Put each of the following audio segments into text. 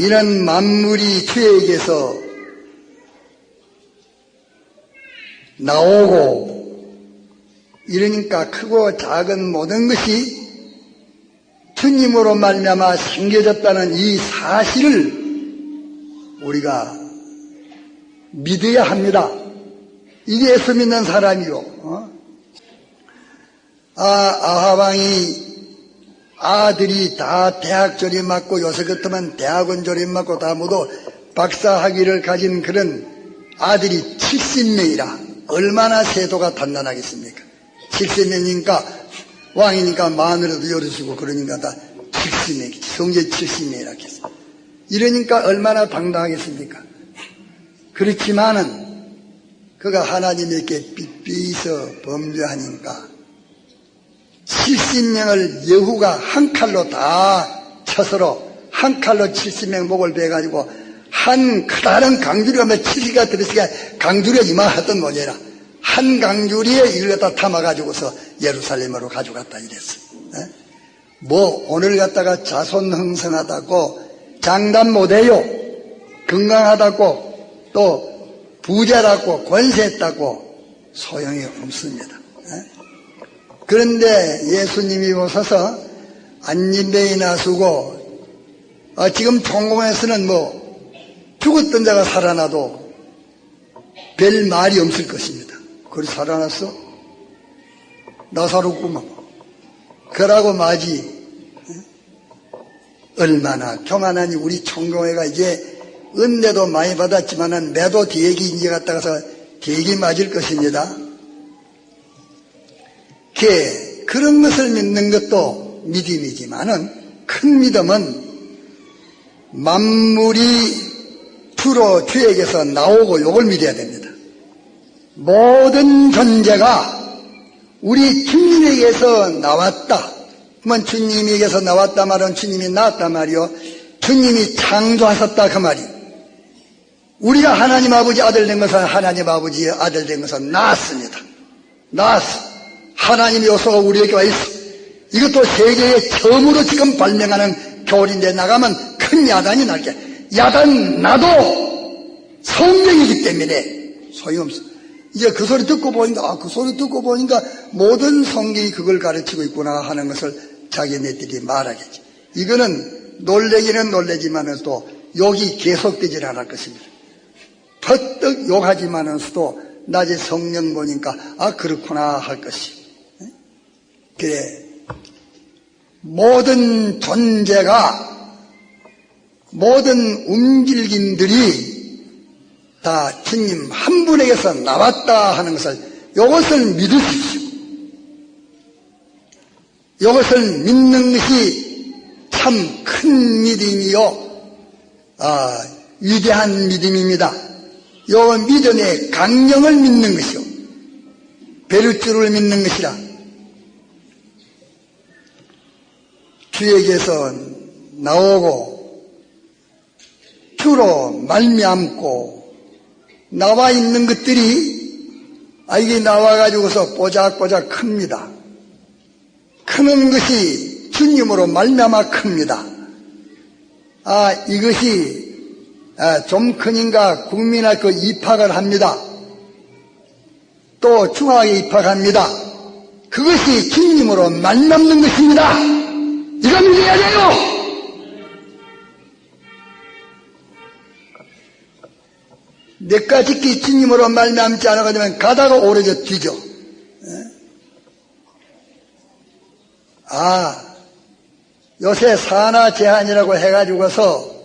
이는 만물이 주에게서 나오고, 이러니까 크고 작은 모든 것이 주님으로 말미암아 생겨졌다는 이 사실을 우리가 믿어야 합니다. 이게 예수 믿는 사람이요. 아하방이 아들이 다 대학 졸업 맞고 요새 같으면 대학원 졸업 맞고 다 모두 박사학위를 가진 그런 아들이 70명이라 얼마나 세도가 단단하겠습니까? 70명이니까 왕이니까 마누라도 열으시고 그러니까 다 70명, 성제 70명이라 했어. 이러니까 얼마나 당당하겠습니까? 그렇지만은 그가 하나님에게 삐삐서 범죄하니까 70명을 여후가 한 칼로 다 쳐서로 한 칼로 70명 목을 베가지고 한 커다란 강주리가 70가 들으시게 강주리가 이만하던 뭐냐라 한 강주리에 이걸 갖다 담아가지고서 예루살렘으로 가져갔다 이랬어. 뭐 오늘 갖다가 자손흥성하다고 장담 못해요. 건강하다고 또 부자라고 권세했다고 소용이 없습니다. 그런데 예수님이 오셔서 안진뱅이나 쓰고 지금 종공에서는 뭐 죽었던 자가 살아나도 별 말이 없을 것입니다. 그걸 살아났어? 나사롭구만. 그러고 마지. 얼마나 교만하니 우리 총공회가 이제 은혜도 많이 받았지만은 매도 대기 이제 갔다가서 대기 맞을 것입니다. 그런 것을 믿는 것도 믿음이지만은 큰 믿음은 만물이 주로 주에게서 나오고 요걸 믿어야 됩니다. 모든 존재가 우리 주님에게서 나왔다. 그러면 주님에게서 나왔다 말은 주님이 낳았다 말이요. 주님이 창조하셨다 그 말이. 우리가 하나님 아버지 아들 된 것은 하나님 아버지의 아들 된 것은 낳았습니다. 낳았어. 하나님의 요소가 우리에게 와 있어. 이것도 세계에 처음으로 지금 발명하는 교리인데 나가면 큰 야단이 날게. 야단 나도 성령이기 때문에 소용없어. 이제 그 소리 듣고 보니까 그 소리 듣고 보니까 모든 성경이 그걸 가르치고 있구나 하는 것을 자기네들이 말하겠지. 이거는 놀래기는 놀래지만은 또 욕이 계속되질 않을 것입니다. 퍼뜩 욕하지만은서도 낮에 성령 보니까 그렇구나 할 것이. 그래, 모든 존재가 모든 움직임들이 다 주님 한 분에게서 나왔다 하는 것을 이것을 믿으십시오. 이것을 믿는 것이 참 큰 믿음이요 위대한 믿음입니다. 요 믿음의 강령을 믿는 것이요 베르주를 믿는 것이라. 주에게서 나오고 주로 말미암고 나와 있는 것들이 이게 나와가지고서 뽀작뽀작 큽니다. 크는 것이 주님으로 말미암아 큽니다. 이것이 좀 크니까 국민학교 입학을 합니다. 또 중학에 입학합니다. 그것이 주님으로 말미암는 것입니다. 이거 믿어야 돼요. 내가 짓기 주님으로 말미암지 않아가지고 가다가 오래져 뒤져. 요새 산하 제한이라고 해가지고서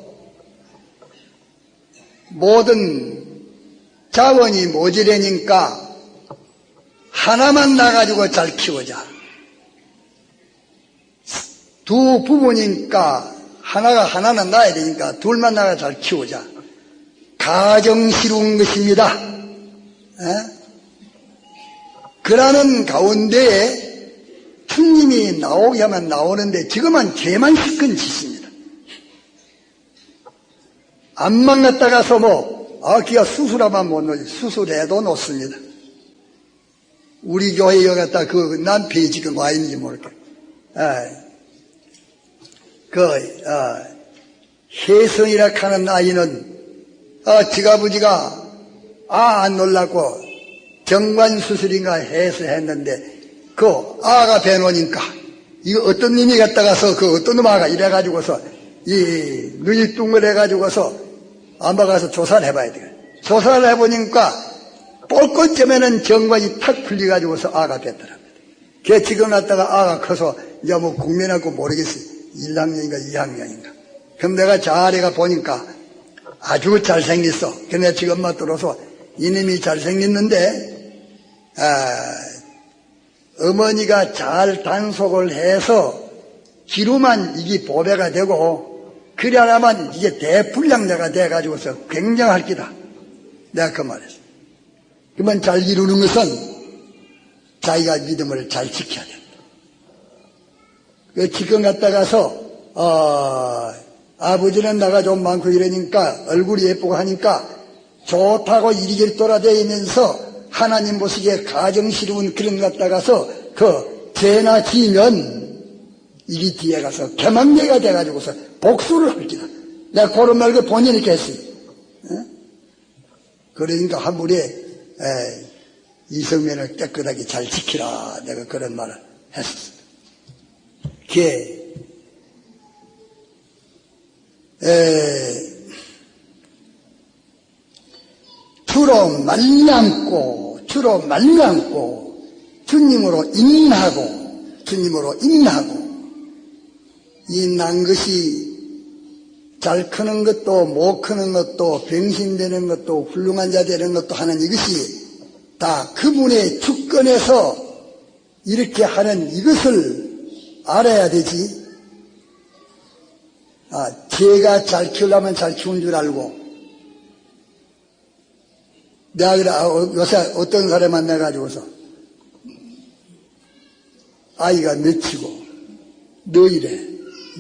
모든 자원이 모자라니까 하나만 나가지고 잘 키우자. 두 부부니까 하나는 낳아야 되니까 둘만 나가 잘 키우자. 가정스러운 것입니다. 그러는 가운데에 주님이 나오게 하면 나오는데 지금은 죄만 시큰 짓입니다. 암만 갔다 가서 기가 수술하면 못 놓지. 수술해도 놓습니다. 우리 교회에 갔다 남편이 지금 와 있는지 모르겠. 혜성이라 하는 아이는 지가부지가 안 놀라고 정관수술인가 해서 했는데 그 아가 배노니까 이거 어떤 놈이 갔다 가서 그 어떤 놈 아가 이래가지고서 이 눈이 둥글해가지고서 안바 가서 조사를 해봐야 돼요. 조사를 해보니까 볼 것쯤에는 정관이 탁 풀려가지고서 아가 됐더랍니다. 걔 지금 갔다가 아가 커서 이제 뭐 국민하고 모르겠어요. 1학년인가 2학년인가. 그럼 내가 자리가 보니까 아주 잘생겼어. 근데 지금 엄마 들어서 이놈이 잘생겼는데 어머니가 잘 단속을 해서 기루만 이게 보배가 되고 그래야만 이게 대불량자가 돼가지고서 굉장할 기다. 내가 그 말했어. 그러면 잘 이루는 것은 자기가 믿음을 잘 지켜야 된다. 그 지금 갔다 가서 아버지는 나가 좀 많고 이러니까 얼굴이 예쁘고 하니까 좋다고 이리저리 돌아다니면서 하나님 보시기에 가정시름은 그런 것 갖다 가서 그 죄나 지면 이리 뒤에 가서 개망내가 돼가지고서 복수를 할 기다. 내가 그런 말 그 본인이 했어요. 그러니까 한물에 이성면을 깨끗하게 잘 지키라. 내가 그런 말을 했었습니다. 주로 말미암고 주님으로 인하고 이 난 것이 잘 크는 것도 못 크는 것도 병신되는 것도 훌륭한 자 되는 것도 하는 이것이 다 그분의 주권에서 이렇게 하는 이것을 알아야 되지. 제가 잘 키우려면 잘 키운 줄 알고 내가 그래 요새 어떤 사람 만나가지고서 아이가 몇이고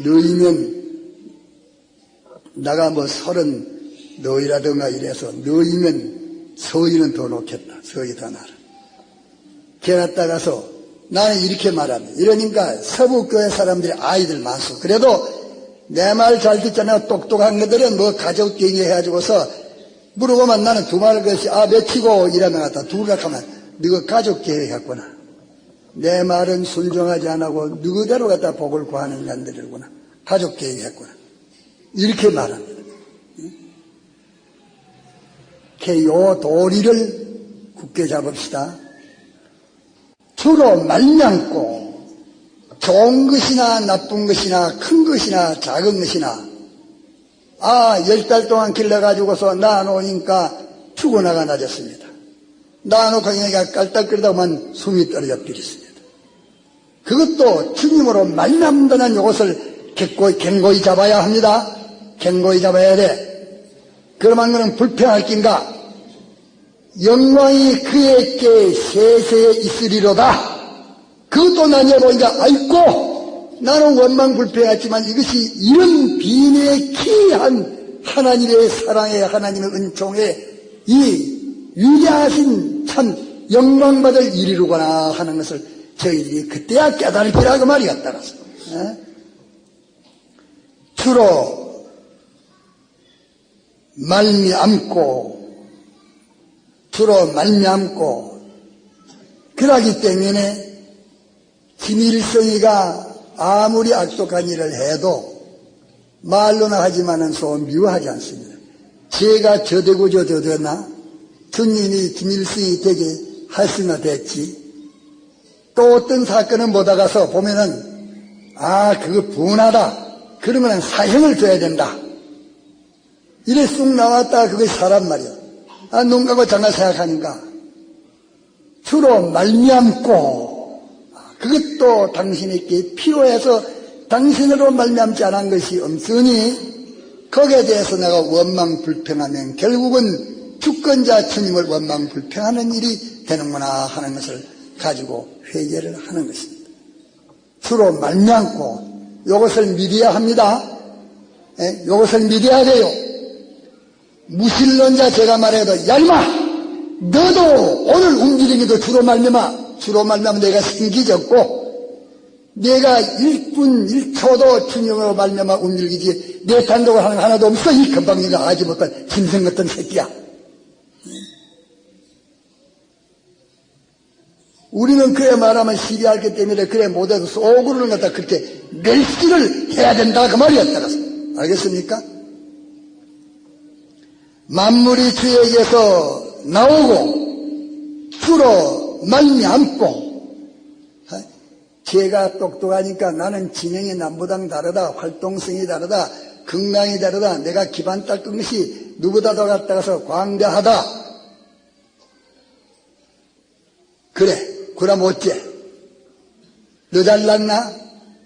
너희면 나가 뭐 30 너희라든가 이래서 너희면 서희는 더 놓겠다. 서희 더 나라. 걔 갔다 가서 나는 이렇게 말합니다. 이러니까 서북교회 사람들이 아이들 많소. 그래도 내 말 잘 듣잖아. 똑똑한 것들은 뭐 가족 경위 해가지고서 물어보면 나는 두 말 것이 몇이고 이러면 갖다 둘다 하면 너가 가족 계획했구나. 내 말은 순종하지 않고 누구대로 갖다 복을 구하는 년들이구나. 가족 계획했구나. 이렇게 말합니다. 요 도리를 굳게 잡읍시다. 주로 말미암고 좋은 것이나 나쁜 것이나 큰 것이나 작은 것이나 10달 동안 길러가지고서 낳아놓으니까 죽어나가 낮았습니다. 낳아놓고 그냥 깔딱거리다만 숨이 떨어져 버렸습니다. 그것도 주님으로 말미암다는 이것을 견고히 잡아야 합니다. 견고히 잡아야 돼. 그러면 그는 불평할 낀가? 영광이 그에게 세세에 있으리로다. 그것도 나뉘어 보니까 아이고 나는 원망불평했지만 이것이 이런 비내에 기이한 하나님의 사랑에 하나님의 은총에 이 위대하신 참 영광받을 일이로구나 하는 것을 저희들이 그때야 깨달으리라 그 말이 같다라서 주로 말미암고 그러기 때문에 김일성이가 아무리 악독한 일을 해도 말로나 하지만은 소 미워하지 않습니다. 제가 저되고 저되었나? 주님이 김일성이 되게 할수나 됐지. 또 어떤 사건은 못하가서 보면은 그거 분하다. 그러면은 사형을 줘야 된다. 이래 쑥 나왔다 그것이 사람 말이야. 눈 감고 잠깐 생각하니까 주로 말미암고 그것도 당신에게 필요해서 당신으로 말미암지 않은 것이 없으니 거기에 대해서 내가 원망불평하면 결국은 주권자 주님을 원망불평하는 일이 되는구나 하는 것을 가지고 회개를 하는 것입니다. 주로 말미암고 이것을 믿어야 합니다. 이것을 믿어야 돼요. 무신론자 제가 말해도 야 이마 너도 오늘 움직이기도 주로 말미암아 내가 신기졌고 내가 1분 1초도 주님으로 말미암아 움직이지 내 단독을 하는 거 하나도 없어. 이 금방이가 아지 못한 짐승 같은 새끼야. 우리는 그래 말하면 시비하기 때문에 그래 못해도 속으로는 갖다 그렇게 멸시를 해야 된다 그 말이야. 따라서 알겠습니까? 만물이 주에게서 나오고 주로 말미암고. 제가 똑똑하니까 나는 진영이 남보다 다르다, 활동성이 다르다, 건강이 다르다, 내가 기반 닦은 것이 누구보다 더 갔다가서 광대하다. 그래, 그럼 어째? 너 잘났나?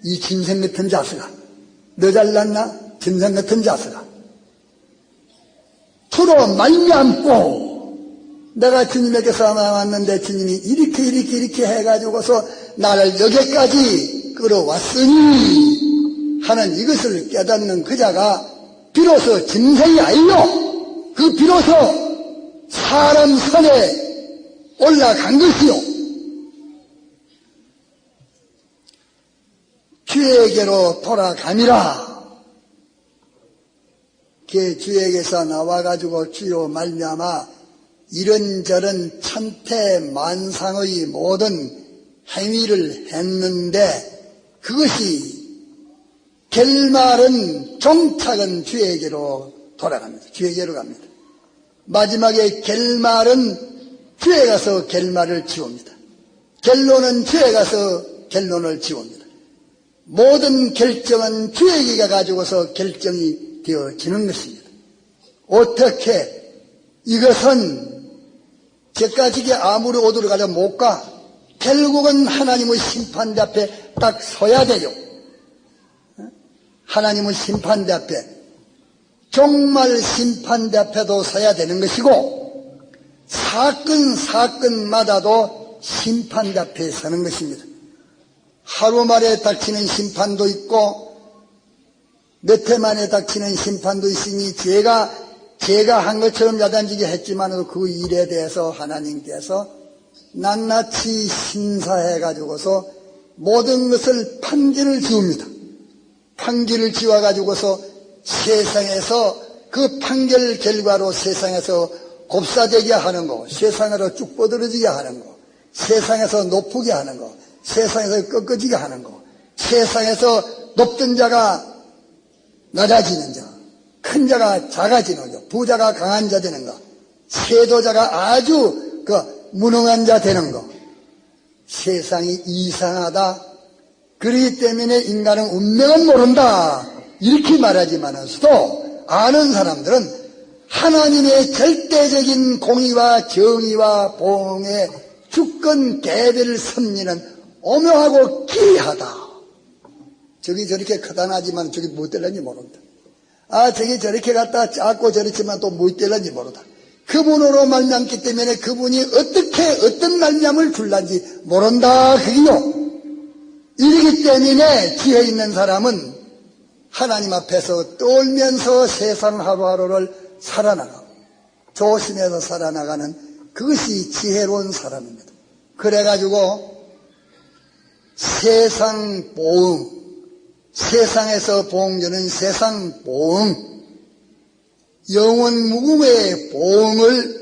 이 짐승 같은 자식아. 너 잘났나? 짐승 같은 자식아. 주로 말미암고 내가 주님에게서 나왔는데 주님이 이렇게 해가지고서 나를 여기까지 끌어왔으니 하는 이것을 깨닫는 그자가 비로소 짐승이 아니요 그 비로소 사람 선에 올라간 것이요 주에게로 돌아가니라. 그 주에게서 나와가지고 주요 말미암아 이런저런 천태만상의 모든 행위를 했는데 그것이 결말은 종착은 주에게로 돌아갑니다. 주에게로 갑니다. 마지막에 결말은 주에 가서 결말을 지웁니다. 결론은 주에 가서 결론을 지웁니다. 모든 결정은 주에게 가지고서 결정이 되어지는 것입니다. 어떻게 이것은 저까지게 아무리 어디로 가려 못 가. 결국은 하나님의 심판대 앞에 딱 서야 돼요. 하나님의 심판대 앞에 정말 심판대 앞에도 서야 되는 것이고 사건마다도 심판대 앞에 서는 것입니다. 하루 만에 닥치는 심판도 있고 몇 해 만에 닥치는 심판도 있으니 제가 한 것처럼 야단지게 했지만 그 일에 대해서 하나님께서 낱낱이 심사해가지고서 모든 것을 판결을 지웁니다. 판결을 지워가지고서 세상에서 그 판결 결과로 세상에서 곱사되게 하는 거, 세상으로 쭉 뻗어지게 하는 거, 세상에서 높게 하는 거, 세상에서 꺾어지게 하는 거, 세상에서 높던 자가 낮아지는 자, 큰 자가 작아지는 거, 부자가 강한 자 되는 거, 세도자가 아주 무능한 자 되는 거. 세상이 이상하다. 그렇기 때문에 인간은 운명은 모른다. 이렇게 말하지만서도 아는 사람들은 하나님의 절대적인 공의와 정의와 보응의 주권 개별을 섭리는 오묘하고 기이하다. 저기 저렇게 커다나지만 저기 뭐 될는지 모른다. 저기 저렇게 갖다 작고 저렇지만 또 뭐 될는지 모른다. 그분으로 말미암기 때문에 그분이 어떤 말미암을 줄란지 모른다. 그게요. 이러기 때문에 지혜 있는 사람은 하나님 앞에서 떨면서 세상 하루하루를 살아나가고 조심해서 살아나가는 그것이 지혜로운 사람입니다. 그래가지고 세상 보응, 세상에서 보응되는 세상 보응, 영원 무궁의 보응을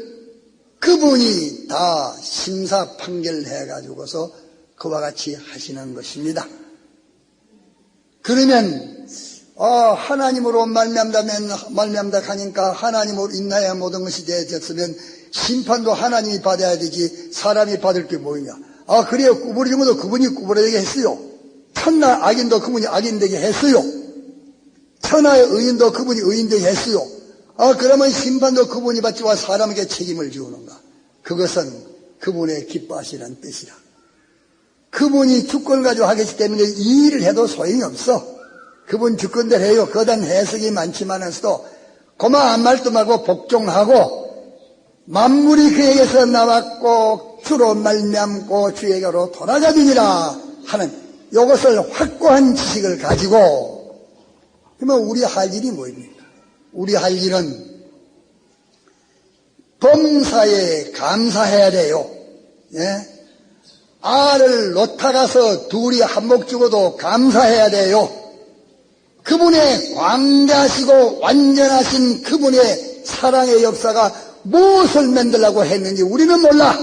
그분이 다 심사 판결해가지고서 그와 같이 하시는 것입니다. 그러면 하나님으로 말미암다 하니까 하나님으로 인하여 모든 것이 되어졌으면 심판도 하나님이 받아야 되지 사람이 받을 게 뭐냐. 그래요. 구부러진 것도 그분이 구부러지게 했어요. 천하 악인도 그분이 악인되게 했어요. 천하의 의인도 그분이 의인되게 했어요. 그러면 심판도 그분이 받지와 사람에게 책임을 지우는가. 그것은 그분의 기뻐하시는 뜻이라. 그분이 주권을 가지고 하겠기 때문에 이 일을 해도 소용이 없어. 그분 주권대로 해요. 거단 해석이 많지만서도 고마 한 말도 말고 복종하고 만물이 그에게서 나왔고 주로 말미암고 주에게로 돌아가느니라 하는 이것을 확고한 지식을 가지고 그러면 우리 할 일이 뭐입니까? 우리 할 일은 범사에 감사해야 돼요. 예? 알을 놓다가서 둘이 한몫 주고도 감사해야 돼요. 그분의 광대하시고 완전하신 그분의 사랑의 역사가 무엇을 만들라고 했는지 우리는 몰라.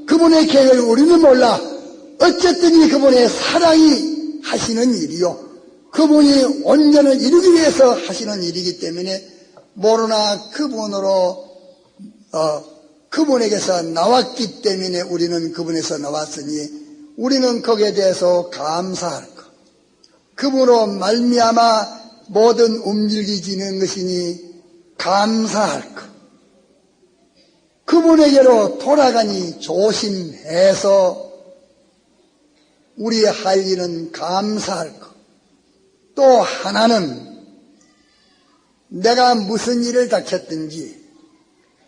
그분의 계획을 우리는 몰라. 어쨌든 이 그분의 사랑이 하시는 일이요. 그분이 온전을 이루기 위해서 하시는 일이기 때문에 모르나 그분에게서 나왔기 때문에 우리는 그분에서 나왔으니 우리는 거기에 대해서 감사할 것. 그분으로 말미암아 모든 움직이지는 것이니 감사할 것. 그분에게로 돌아가니 조심해서 우리의 할 일은 감사할 것. 또 하나는 내가 무슨 일을 닥쳤든지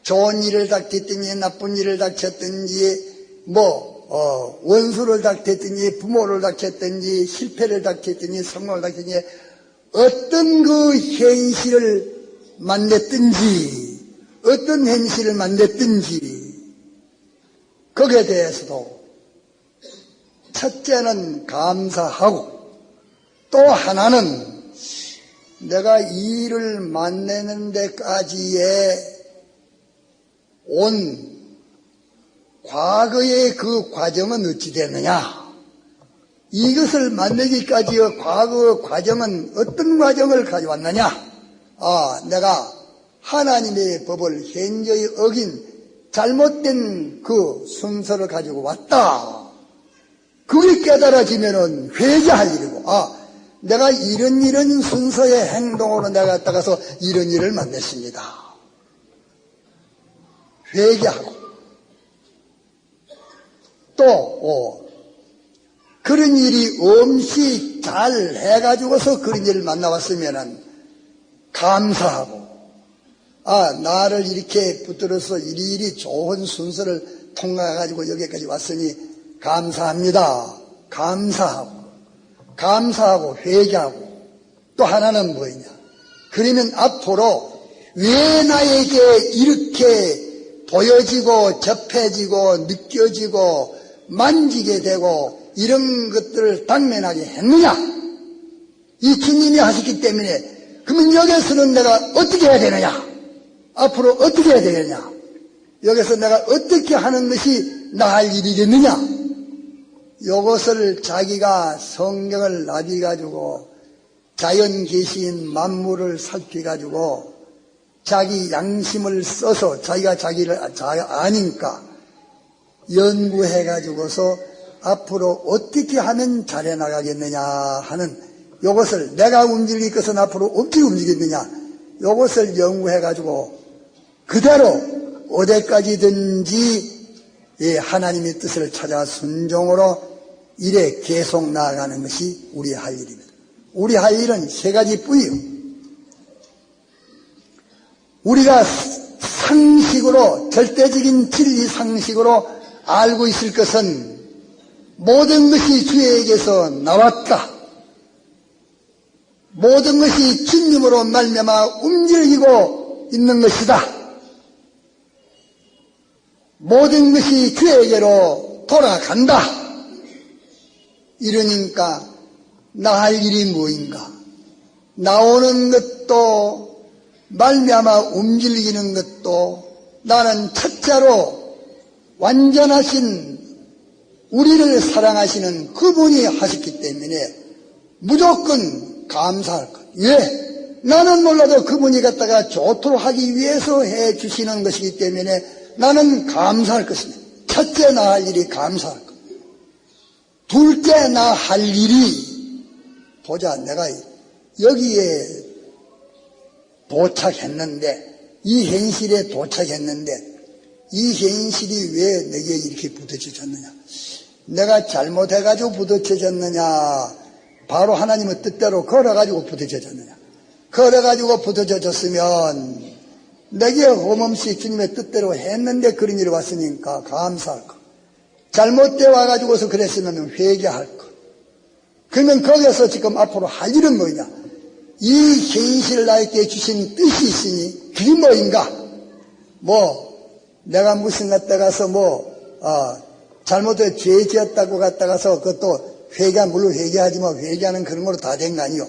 좋은 일을 닥쳤든지 나쁜 일을 닥쳤든지 원수를 닥쳤든지 부모를 닥쳤든지 실패를 닥쳤든지 성공을 닥쳤든지 어떤 그 현실을 만났든지 어떤 현실을 만났든지 거기에 대해서도 첫째는 감사하고 또 하나는 내가 이 일을 만나는 데까지의 온 과거의 그 과정은 어찌 됐느냐? 이것을 만들기까지의 과거 과정은 어떤 과정을 가져왔느냐? 내가 하나님의 법을 현저히 어긴 잘못된 그 순서를 가지고 왔다. 그게 깨달아지면은 회개할 일이고, 내가 이런 순서의 행동으로 내가 따라서 이런 일을 만났습니다. 회개하고 또 그런 일이 없이 잘 해가지고서 그런 일을 만나왔으면은 감사하고 나를 이렇게 붙들어서 이리이리 좋은 순서를 통과해가지고 여기까지 왔으니 감사합니다. 감사하고 회개하고 또 하나는 뭐냐? 그러면 앞으로 왜 나에게 이렇게 보여지고 접해지고 느껴지고 만지게 되고 이런 것들을 당면하게 했느냐? 이 주님이 하셨기 때문에 그러면 여기서는 내가 어떻게 해야 되느냐? 앞으로 어떻게 해야 되느냐? 여기서 내가 어떻게 하는 것이 나 할 일이겠느냐? 이것을 자기가 성경을 나비가지고 자연 계시인 만물을 살피가지고 자기 양심을 써서 자기가 자기를 아니까 연구해가지고서 앞으로 어떻게 하면 잘해 나가겠느냐 하는 이것을 내가 움직일 것은 앞으로 어떻게 움직이느냐 이것을 연구해가지고 그대로 어디까지든지 하나님의 뜻을 찾아 순종으로 일에 계속 나아가는 것이 우리의 할 일입니다. 우리 할 일은 세 가지 뿐이요. 우리가 상식으로 절대적인 진리 상식으로 알고 있을 것은 모든 것이 주에게서 나왔다. 모든 것이 주님으로 말미암아 움직이고 있는 것이다. 모든 것이 주에게로 돌아간다. 이러니까 나 할 일이 뭐인가? 나오는 것도 말미암아 움직이는 것도 나는 첫째로 완전하신 우리를 사랑하시는 그분이 하셨기 때문에 무조건 감사할 것. 왜? 나는 몰라도 그분이 갖다가 좋도록 하기 위해서 해주시는 것이기 때문에 나는 감사할 것입니다. 첫째 나 할 일이 감사할 것. 둘째 나 할 일이 보자 내가 여기에 도착했는데 이 현실에 도착했는데 이 현실이 왜 내게 이렇게 부딪혀졌느냐 내가 잘못해가지고 부딪혀졌느냐 바로 하나님의 뜻대로 걸어가지고 부딪혀졌느냐 걸어가지고 부딪혀졌으면 내게 험없이 주님의 뜻대로 했는데 그런 일이 왔으니까 감사할 것 잘못되어 와가지고서 그랬으면 회개할 것 그러면 거기에서 지금 앞으로 할 일은 뭐냐 이 현실 나에게 주신 뜻이 있으니 그게 뭐인가 내가 무슨 갖다 가서 잘못해 죄 지었다고 갔다가서 그것도 물론 회개하지만 회개하는 그런 걸로 다 된 거 아니요.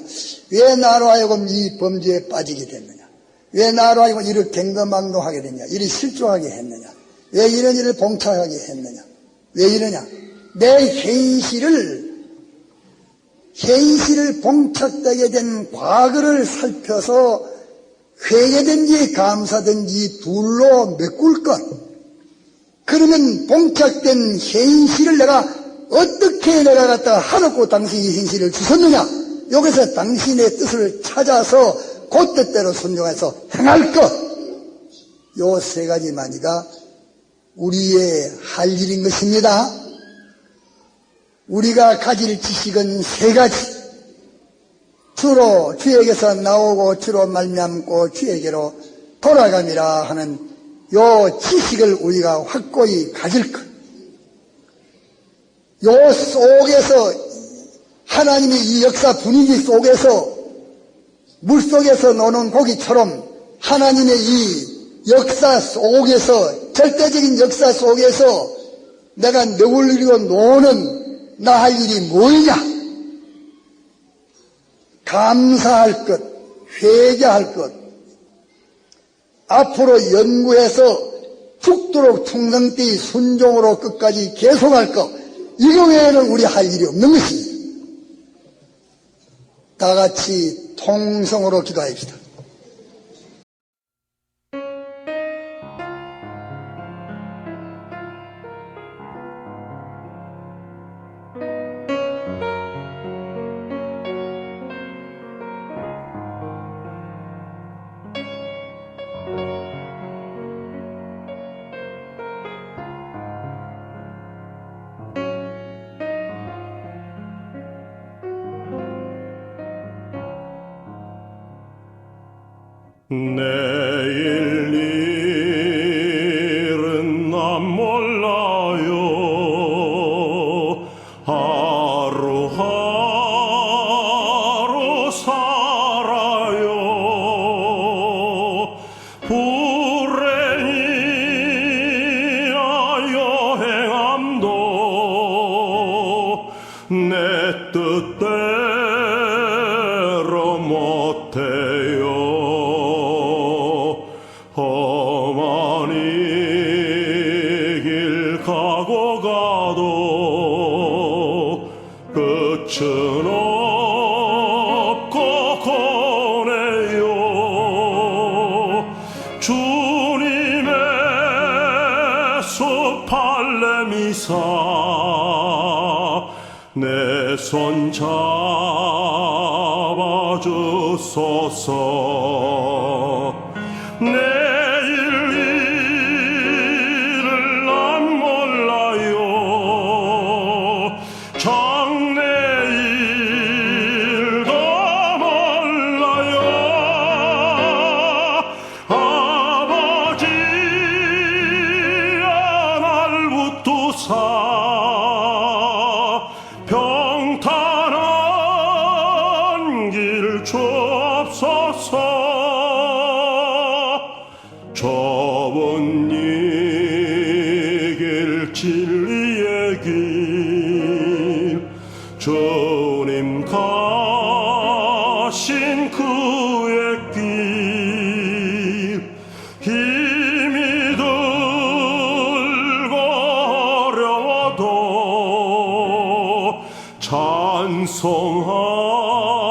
왜 나로 하여금 이 범죄에 빠지게 됐느냐? 왜 나로 하여금 이를 갱거망동하게 됐냐? 이를 실종하게 했느냐? 왜 이런 일을 봉착하게 했느냐? 왜 이러냐? 내 현실을 봉착되게 된 과거를 살펴서 회개든지 감사든지 둘로 메꿀 것. 그러면 봉착된 현실을 어떻게 내가 갖다가 하놓고 당신이 현실을 주셨느냐? 여기서 당신의 뜻을 찾아서 그 뜻대로 순종해서 행할 것. 요 세 가지만이가 우리의 할 일인 것입니다. 우리가 가질 지식은 세 가지. 주로 주에게서 나오고 주로 말미암고 주에게로 돌아감이라 하는 요 지식을 우리가 확고히 가질 것. 요 속에서 하나님이 이 역사 분위기 속에서 물속에서 노는 고기처럼 하나님의 이 역사 속에서 절대적인 역사 속에서 내가 너울리고 노는 나 할 일이 뭐냐? 감사할 것, 회개할 것, 앞으로 연구해서 죽도록 충성되이 순종으로 끝까지 계속할 것, 이거 외에는 우리 할 일이 없는 것입니다. 다 같이 통성으로 기도합시다. 내일 일은 난 몰라요. 하루하루 살아요. 불행이야 여행함도 내 뜻대로 못해요. 험한 이 길 가고 가도 끝은 없고 고네요. 주님의 숲 발레미사 내 손 잡아주소서. 내일 일을 난 몰라요. 장래일도 몰라요. 아버지야 날 붙드사 평탄한 길 주옵소서. 좁은 이 길 진리의 길 주님 가신 그의 길 힘이 들고 어려워도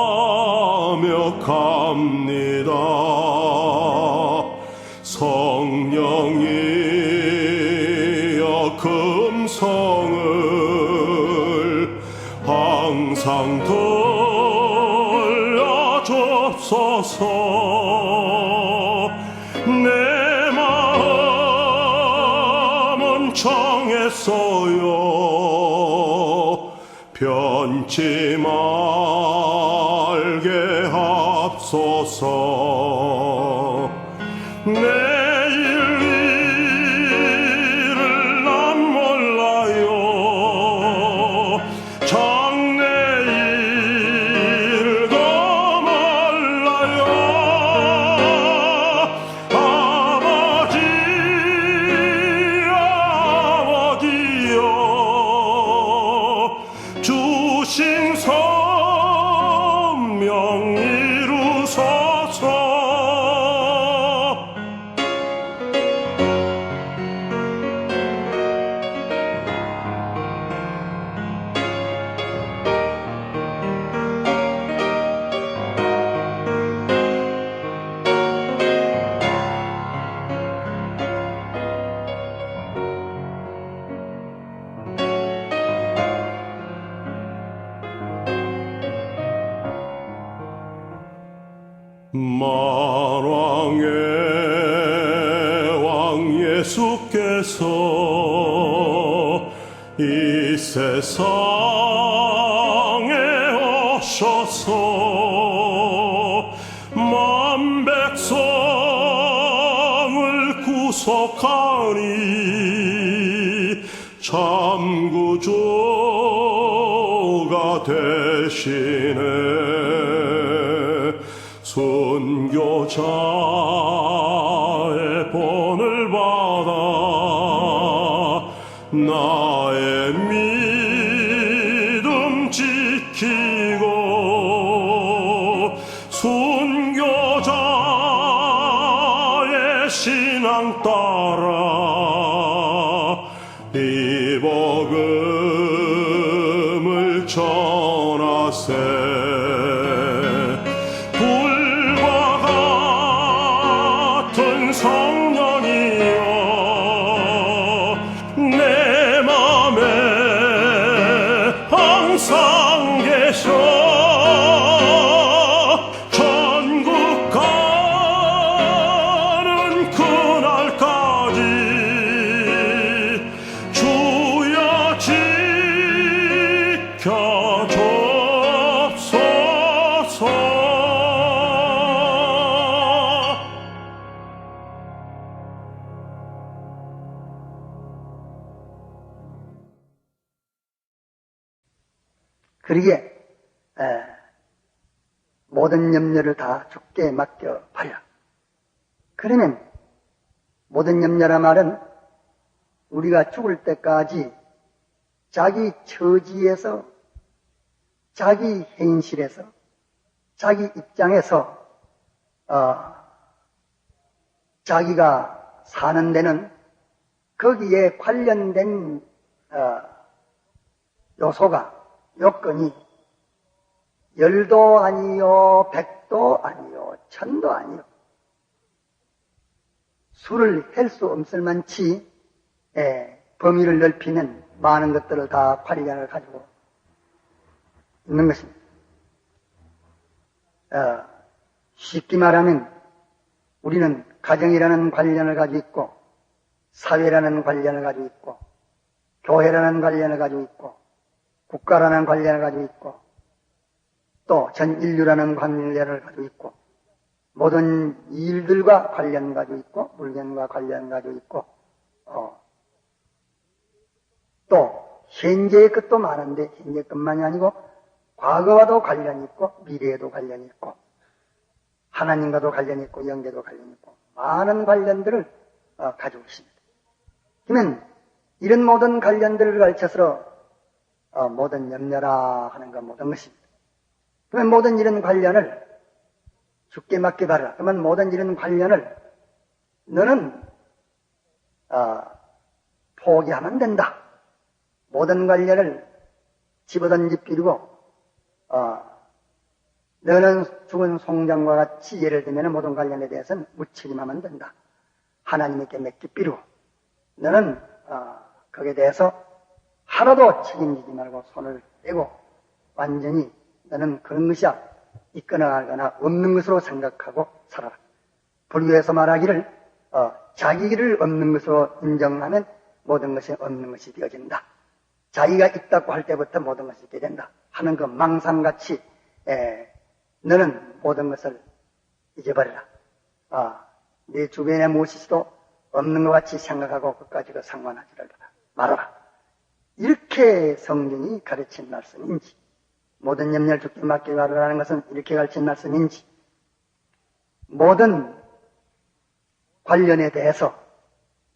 찬송하며 갑니다. 성령이여 금성을 항상 들려주옵소서. 내 마음은 정했어요. 변치 말게 합소서. 내일 일을 난 몰라요. 장래일도 몰라요. 아버지여 이 세상에 오셔서 만 백성을 구속하니 참 구주가 되시네. 순교자의 본을 받아 나의 믿음 지키고 순교자의 신앙 따라 이 복음을 전하세. 성령이여 내 맘에 항상 계셔. 천국 가는 그날까지 주여 지켜주옵소서. 그러기에 모든 염려를 다 주께 맡겨버려. 그러면 모든 염려란 말은 우리가 죽을 때까지 자기 처지에서, 자기 현실에서, 자기 입장에서 자기가 사는 데는 거기에 관련된 요소가, 요건이 열도 아니요, 백도 아니요, 천도 아니요. 수를 헬 수 없을 만치 범위를 넓히는 많은 것들을 다 관련을 가지고 있는 것입니다. 쉽게 말하면 우리는 가정이라는 관련을 가지고 있고, 사회라는 관련을 가지고 있고, 교회라는 관련을 가지고 있고, 국가라는 관련을 가지고 있고, 또 전 인류라는 관련을 가지고 있고, 모든 일들과 관련 가지고 있고, 물건과 관련 가지고 있고, 또 현재의 것도 많은데 현재 것만이 아니고 과거와도 관련이 있고 미래에도 관련이 있고 하나님과도 관련이 있고 영계도 관련이 있고 많은 관련들을 가지고 있습니다. 그러면 이런 모든 관련들을 가르쳐서 모든 염려라 하는 건 모든 것입니다. 그러면 모든 이런 관련을 주께 맡겨봐라. 그러면 모든 이런 관련을 너는 포기하면 된다. 모든 관련을 집어던지 비우고 너는 죽은 송장과 같이 예를 들면 모든 관련에 대해서는 무책임하면 된다. 하나님께 맡기 비우고 너는 거기에 대해서 하나도 책임지지 말고 손을 떼고 완전히 너는 그런 것이야 이끌어가거나 없는 것으로 생각하고 살아라. 불교에서 말하기를 자기를 없는 것으로 인정하면 모든 것이 없는 것이 되어진다. 자기가 있다고 할 때부터 모든 것이 있게 된다 하는 그 망상같이 너는 모든 것을 잊어버려라. 내 주변에 무엇이도 없는 것 같이 생각하고 그까지 상관하지를 말아라. 이렇게 성경이 가르친 말씀인지, 모든 염려를 주께 맡겨 말하라는 것은 이렇게 가르친 말씀인지, 모든 관련에 대해서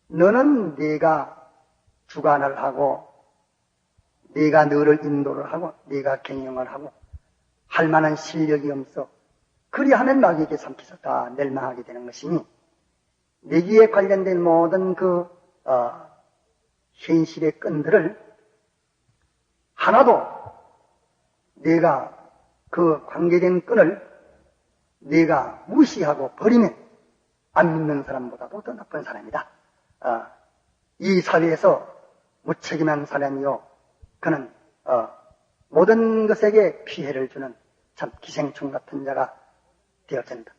너는 네가 주관을 하고 네가 너를 인도를 하고 네가 경영을 하고 할 만한 실력이 없어. 그리하면 마귀에게 삼켜서 다 멸망하게 되는 것이니 내기에 관련된 모든 그 현실의 끈들을 하나도 내가 그 관계된 끈을 내가 무시하고 버리면 안 믿는 사람보다도 더 나쁜 사람이다. 이 사회에서 무책임한 사람이요. 그는 모든 것에게 피해를 주는 참 기생충 같은 자가 되어진다.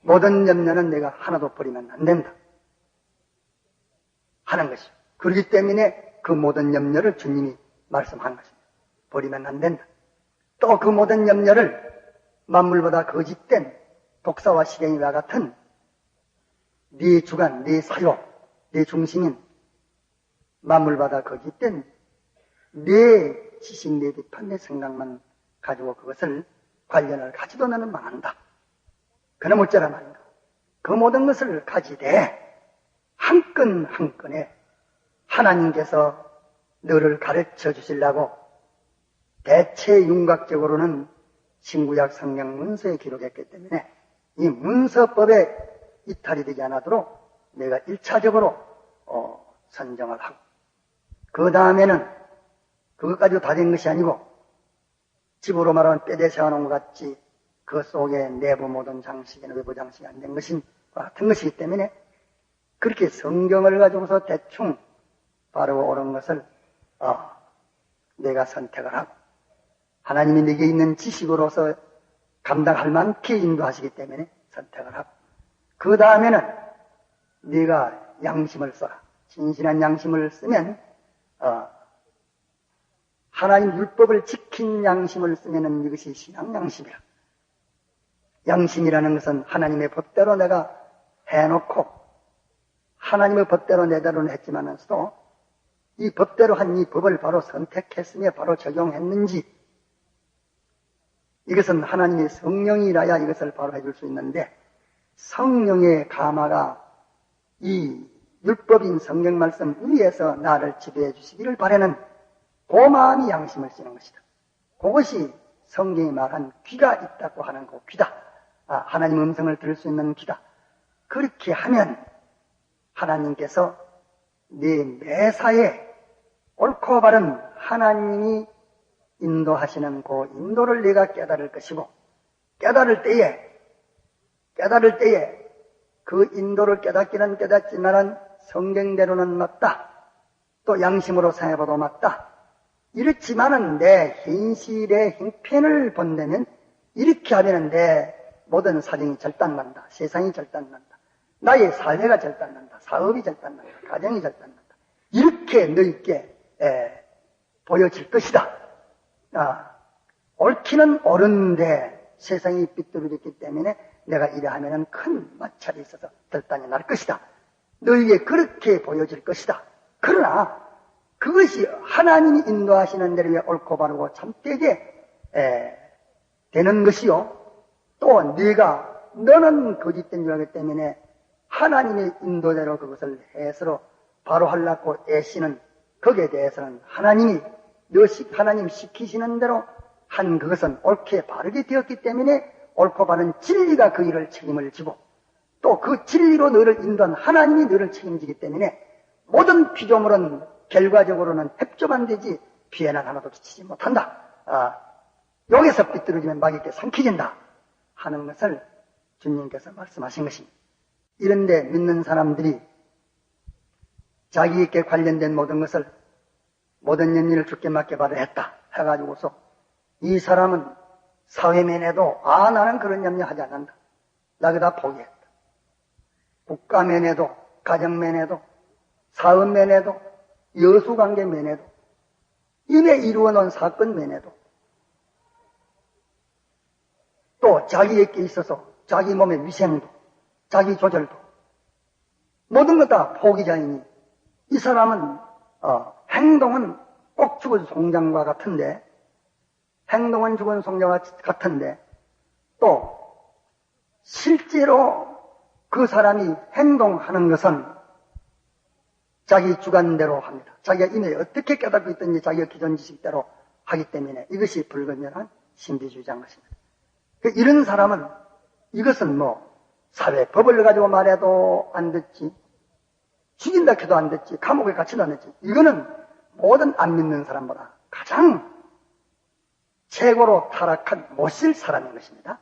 모든 염려는 내가 하나도 버리면 안 된다 하는 것이죠. 그렇기 때문에 그 그 모든 염려를 주님이 말씀한 것입니다. 버리면 안 된다. 또 그 모든 염려를 만물보다 거짓된 독사와 시갱이와 같은 네 주관, 네 사요, 네 중심인 만물보다 거짓된 내 지식, 내 비판, 내 생각만 가지고 그것을 관련을 가지도 너는 망한다. 그럼 어쩌라 말인가. 그 모든 것을 가지되 한 건 한 건에 하나님께서 너를 가르쳐 주시려고 대체 윤곽적으로는 신구약 성경 문서에 기록했기 때문에 이 문서법에 이탈이 되지 않도록 내가 1차적으로 선정을 하고 그 다음에는 그것 가지고 다 된 것이 아니고 집으로 말하면 뼈대 세워놓은 것 같이 그 속에 내부 모든 장식이나 외부 장식이 안 된 것인 같은 것이기 때문에 그렇게 성경을 가지고서 대충 바르고 옳은 것을 내가 선택을 하고 하나님이 내게 있는 지식으로서 감당할 만큼 인도하시기 때문에 선택을 하고 그 다음에는 네가 양심을 써라. 진실한 양심을 쓰면 하나님 율법을 지킨 양심을 쓰면은 이것이 신앙 양심이야. 양심이라는 것은 하나님의 법대로 내가 해놓고 하나님의 법대로 내대로는 했지만서도 이 법대로 한 이 법을 바로 선택했으며 바로 적용했는지 이것은 하나님의 성령이라야 이것을 바로 해줄 수 있는데 성령의 감화가 이 율법인 성경 말씀 위에서 나를 지배해 주시기를 바라는 그 마음이 양심을 쓰는 것이다. 그것이 성경이 말한 귀가 있다고 하는 그 귀다. 하나님 음성을 들을 수 있는 귀다. 그렇게 하면 하나님께서 네 매사에 옳고 바른 하나님이 인도하시는 그 인도를 네가 깨달을 것이고 깨달을 때에 그 인도를 깨닫기는 깨닫지만은 성경대로는 맞다. 또 양심으로 생각해봐도 맞다. 이렇지만은 내 현실의 형편을 본다면 이렇게 하려는 내 모든 사정이 절단난다. 세상이 절단난다. 나의 사회가 절단난다. 사업이 절단난다. 가정이 절단난다. 이렇게 너희께 보여질 것이다. 옳기는 옳은데 세상이 삐뚤어졌기 때문에 내가 이래 하면은 큰 마찰이 있어서 결단이 날 것이다. 너희에게 그렇게 보여질 것이다. 그러나 그것이 하나님이 인도하시는 대로 옳고 바르고 참되게 되는 것이요. 또 너는 거짓된 줄 알기 때문에 하나님의 인도대로 그것을 해서로 바로 하려고 애쓰는 거기에 대해서는 하나님 시키시는 대로 한 그것은 옳게 바르게 되었기 때문에 옳고 바른 진리가 그 일을 책임을 지고 또 그 진리로 너를 인도한 하나님이 너를 책임지기 때문에 모든 피조물은 결과적으로는 협조만 되지 피해는 하나도 끼치지 못한다. 여기서 삐뚤어지면 마귀께 삼키진다 하는 것을 주님께서 말씀하신 것입니다. 이런데 믿는 사람들이 자기에게 관련된 모든 것을 모든 연일을 주께 맡겨받아 했다 해가지고서 이 사람은 사회면에도 나는 그런 염려하지 않는다. 나 그다 포기했다. 국가면에도 가정면에도 사업면에도 여수관계면에도 이미 이루어놓은 사건면에도 또 자기에게 있어서 자기 몸의 위생도 자기 조절도 모든 것 다 포기자이니 이 사람은 행동은 꼭 죽은 송장과 같은데 행동은 죽은 송장과 같은데 또 실제로 그 사람이 행동하는 것은 자기 주관대로 합니다. 자기가 이미 어떻게 깨닫고 있든지 자기가 기존 지식대로 하기 때문에 이것이 불건전한 신비주의자인 것입니다. 이런 사람은 이것은 사회 법을 가지고 말해도 안 듣지 죽인다 해도 안 듣지 감옥에 갇혀도 안 듣지 이거는 모든 안 믿는 사람보다 가장 최고로 타락한 못쓸 사람인 것입니다.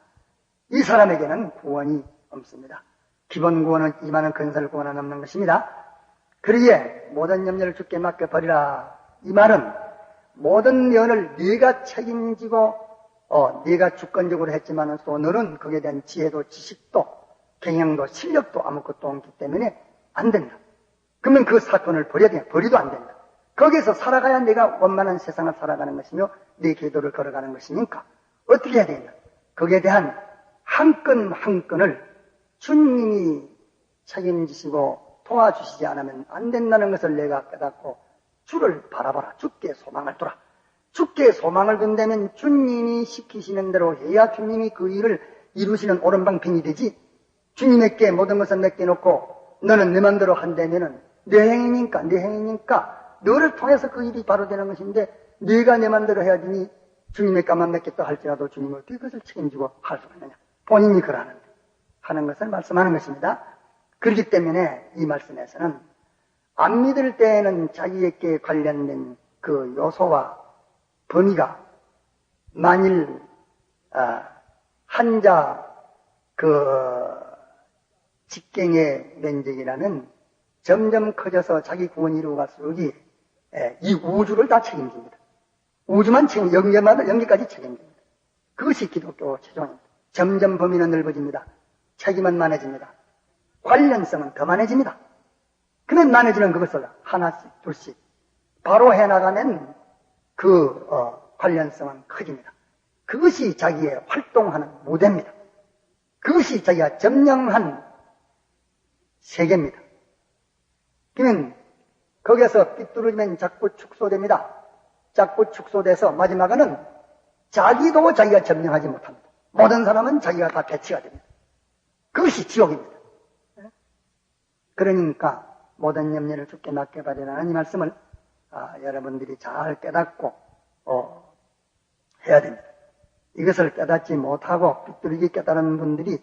이 사람에게는 구원이 없습니다. 기본 구원은 이만한 건설 구원은 없는 것입니다. 그러기에 모든 염려를 주께 맡겨버리라. 이 말은 모든 면을 네가 책임지고 네가 주권적으로 했지만 또 너는 거기에 대한 지혜도 지식도 경영도 실력도 아무것도 없기 때문에 안 된다. 그러면 그 사건을 버려야 돼. 버리도 안 된다. 거기서 살아가야 내가 원만한 세상을 살아가는 것이며 내 궤도를 걸어가는 것이니까 어떻게 해야 되냐. 거기에 대한 한 건 한 건을 주님이 책임지시고 도와주시지 않으면 안 된다는 것을 내가 깨닫고 주를 바라봐라. 주께 소망을 두라. 주께 소망을 둔다면 주님이 시키시는 대로 해야 주님이 그 일을 이루시는 오른방편이 되지, 주님에게 모든 것을 맡겨놓고 너는 내 맘대로 한다면은 내 행위니까 너를 통해서 그 일이 바로 되는 것인데, 네가 내 맘대로 해야 되니 주님의 까만 맡겼다 할지라도 주님은 어떻게 그것을 책임지고 할 수가 있느냐. 본인이 그러는데 하는 것을 말씀하는 것입니다. 그렇기 때문에 이 말씀에서는 안 믿을 때에는 자기에게 관련된 그 요소와 범위가 만일 한자 직경의 면적이라는 점점 커져서 자기 구원이 이루어갈수록 이 우주를 다 책임집니다. 우주만 연계까지 책임집니다. 그것이 기독교 최종입니다. 점점 범위는 넓어집니다. 책임은 많아집니다. 관련성은 더 많아집니다. 그는 많아지는 그것을 하나씩 둘씩 바로 해나가면 관련성은 커집니다. 그것이 자기의 활동하는 무대입니다. 그것이 자기가 점령한 세계입니다. 그러면 거기에서 삐뚤어지면 자꾸 축소됩니다. 자꾸 축소돼서 마지막에는 자기도 자기가 점령하지 못합니다. 모든 사람은 자기가 다 배치가 됩니다. 그것이 지옥입니다. 그러니까 모든 염려를 주께 맡겨버리라는 이 말씀을 여러분들이 잘 깨닫고 해야 됩니다. 이것을 깨닫지 못하고 삐뚤게 깨달은 분들이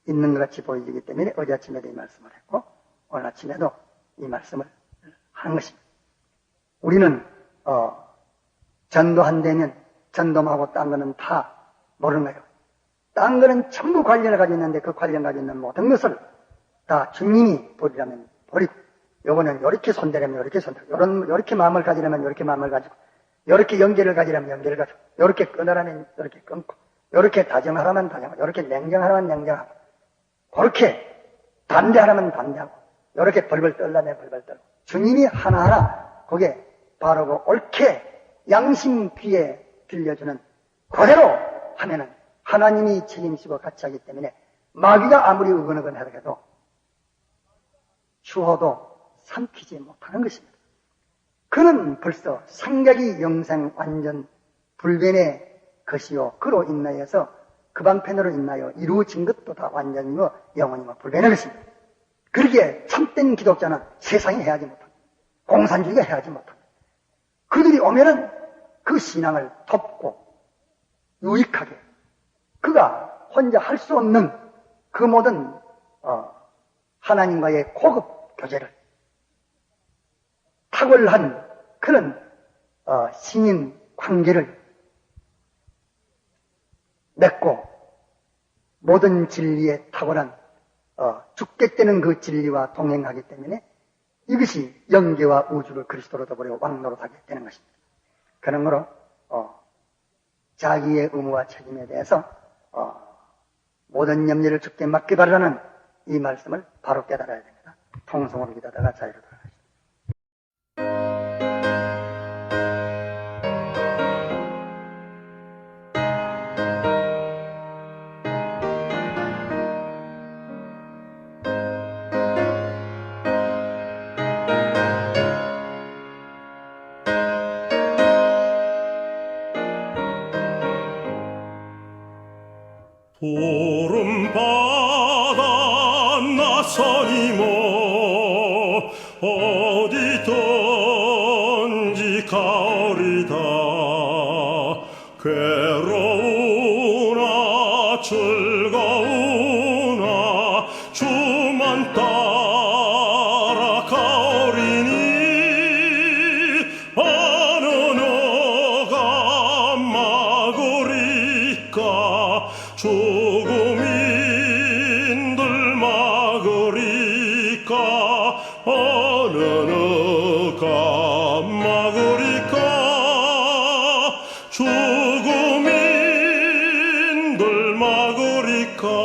있는 것 같이 보이기 때문에 어제 아침에도 이 말씀을 했고 오늘 아침에도 이 말씀을 하는 것입니다. 우리는 전도한다면 전도하고 딴 거는 다 모르는 거예요. 딴 거는 전부 관련을 가지고 있는데 그 관련 가지고 있는 모든 것을 다 주님이 버리라면 버리고, 요거는 요렇게 손대려면 요렇게 손대고, 요렇게 마음을 가지려면 요렇게 마음을 가지고, 요렇게 연계를 가지려면 연계를 가지고, 요렇게 끊으라면 요렇게 끊고, 요렇게 다정하라면 다정하고, 요렇게 냉정하라면 냉정하고, 그렇게 담대하라면 담대하고, 요렇게 벌벌 떨라면 벌벌 떨고, 주님이 하나하나 거기에 바르고 옳게 양심 귀에 들려주는 그대로 하면은 하나님이 책임지고 같이 하기 때문에 마귀가 아무리 의건의건 해도 추호도 삼키지 못하는 것입니다. 그는 벌써 생각이 영생 완전 불변의 것이요 그로 인하여서 그 방편으로 인하여 이루어진 것도 다 완전이고 영원이고 불변의 것입니다. 그러기에 참된 기독자는 세상이 해야지 못합니다. 공산주의가 해야지 못합니다. 그들이 오면은 그 신앙을 덮고 유익하게 그가 혼자 할 수 없는 그 모든 하나님과의 고급 교제를 탁월한 그런 신인 관계를 맺고 모든 진리에 탁월한 죽겠다는 그 진리와 동행하기 때문에 이것이 영계와 우주를 그리스도로 더불어 왕노릇하게 되는 것입니다. 그러므로 자기의 의무와 책임에 대해서 모든 염려를 주께 맡기바라는 이 말씀을 바로 깨달아야 됩니다. 통성으로 기다다가 자유로 돌아가시죠. 푸른 바다 나서니 뭐 어디든지 가오리다. 괴로우나 즐거우나 주만 따라 가오리니 어느 누가 막으리까. 죽음인들 막으리까. 어느 누가 막으리까. 죽음인들 막으리까.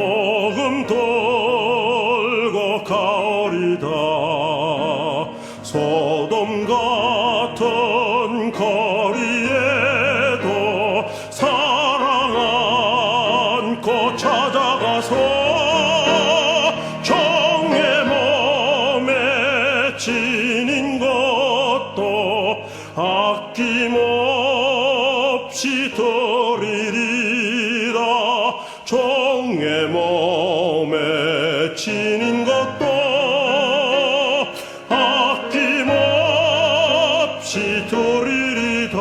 조금 돌고 가오리다. 소돔 같은 거리에도 사랑 안고 찾아가서 정의 몸에 지닌 것도 아낌없이 드리리라. 정의 몸에 지닌 것도 아낌없이 드리리다.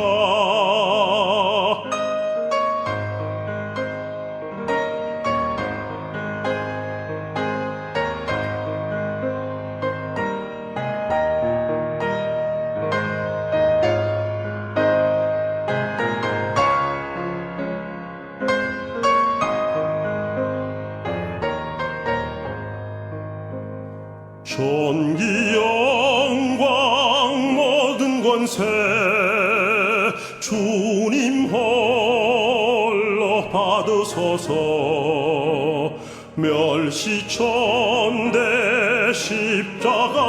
존귀 영광 모든 권세 주님 홀로 받으소서. 멸시천대 십자가는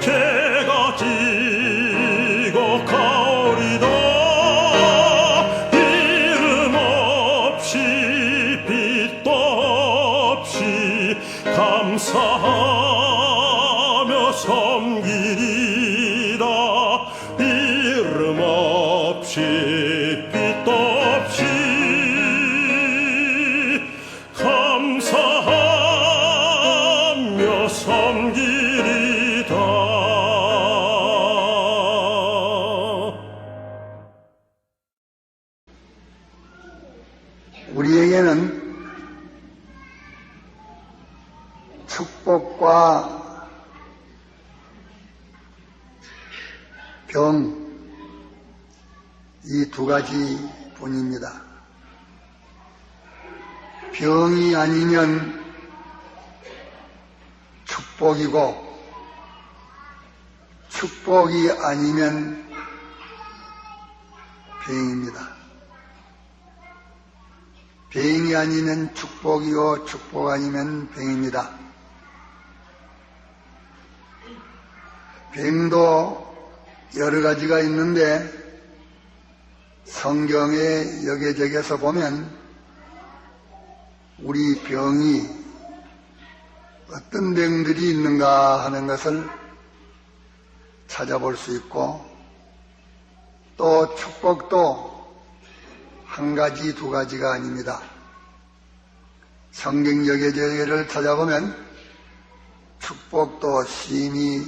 제가 지고 가오리다. 이름 없이 빛도 없이 감사하며 섬기리라. 이름 없이 빛도 없이 감사하며 섬기리다. 우리에게는 축복과 병, 이 두 가지 뿐입니다. 병이 아니면 축복이고, 축복이 아니면 병입니다. 병이 아니면 축복이요, 축복 아니면 병입니다. 병도 여러 가지가 있는데 성경에 여기저기서 보면 우리 병이 어떤 병들이 있는가 하는 것을 찾아볼 수 있고, 또 축복도 한 가지 두 가지가 아닙니다. 성경 여기저기를 찾아보면 축복도 심히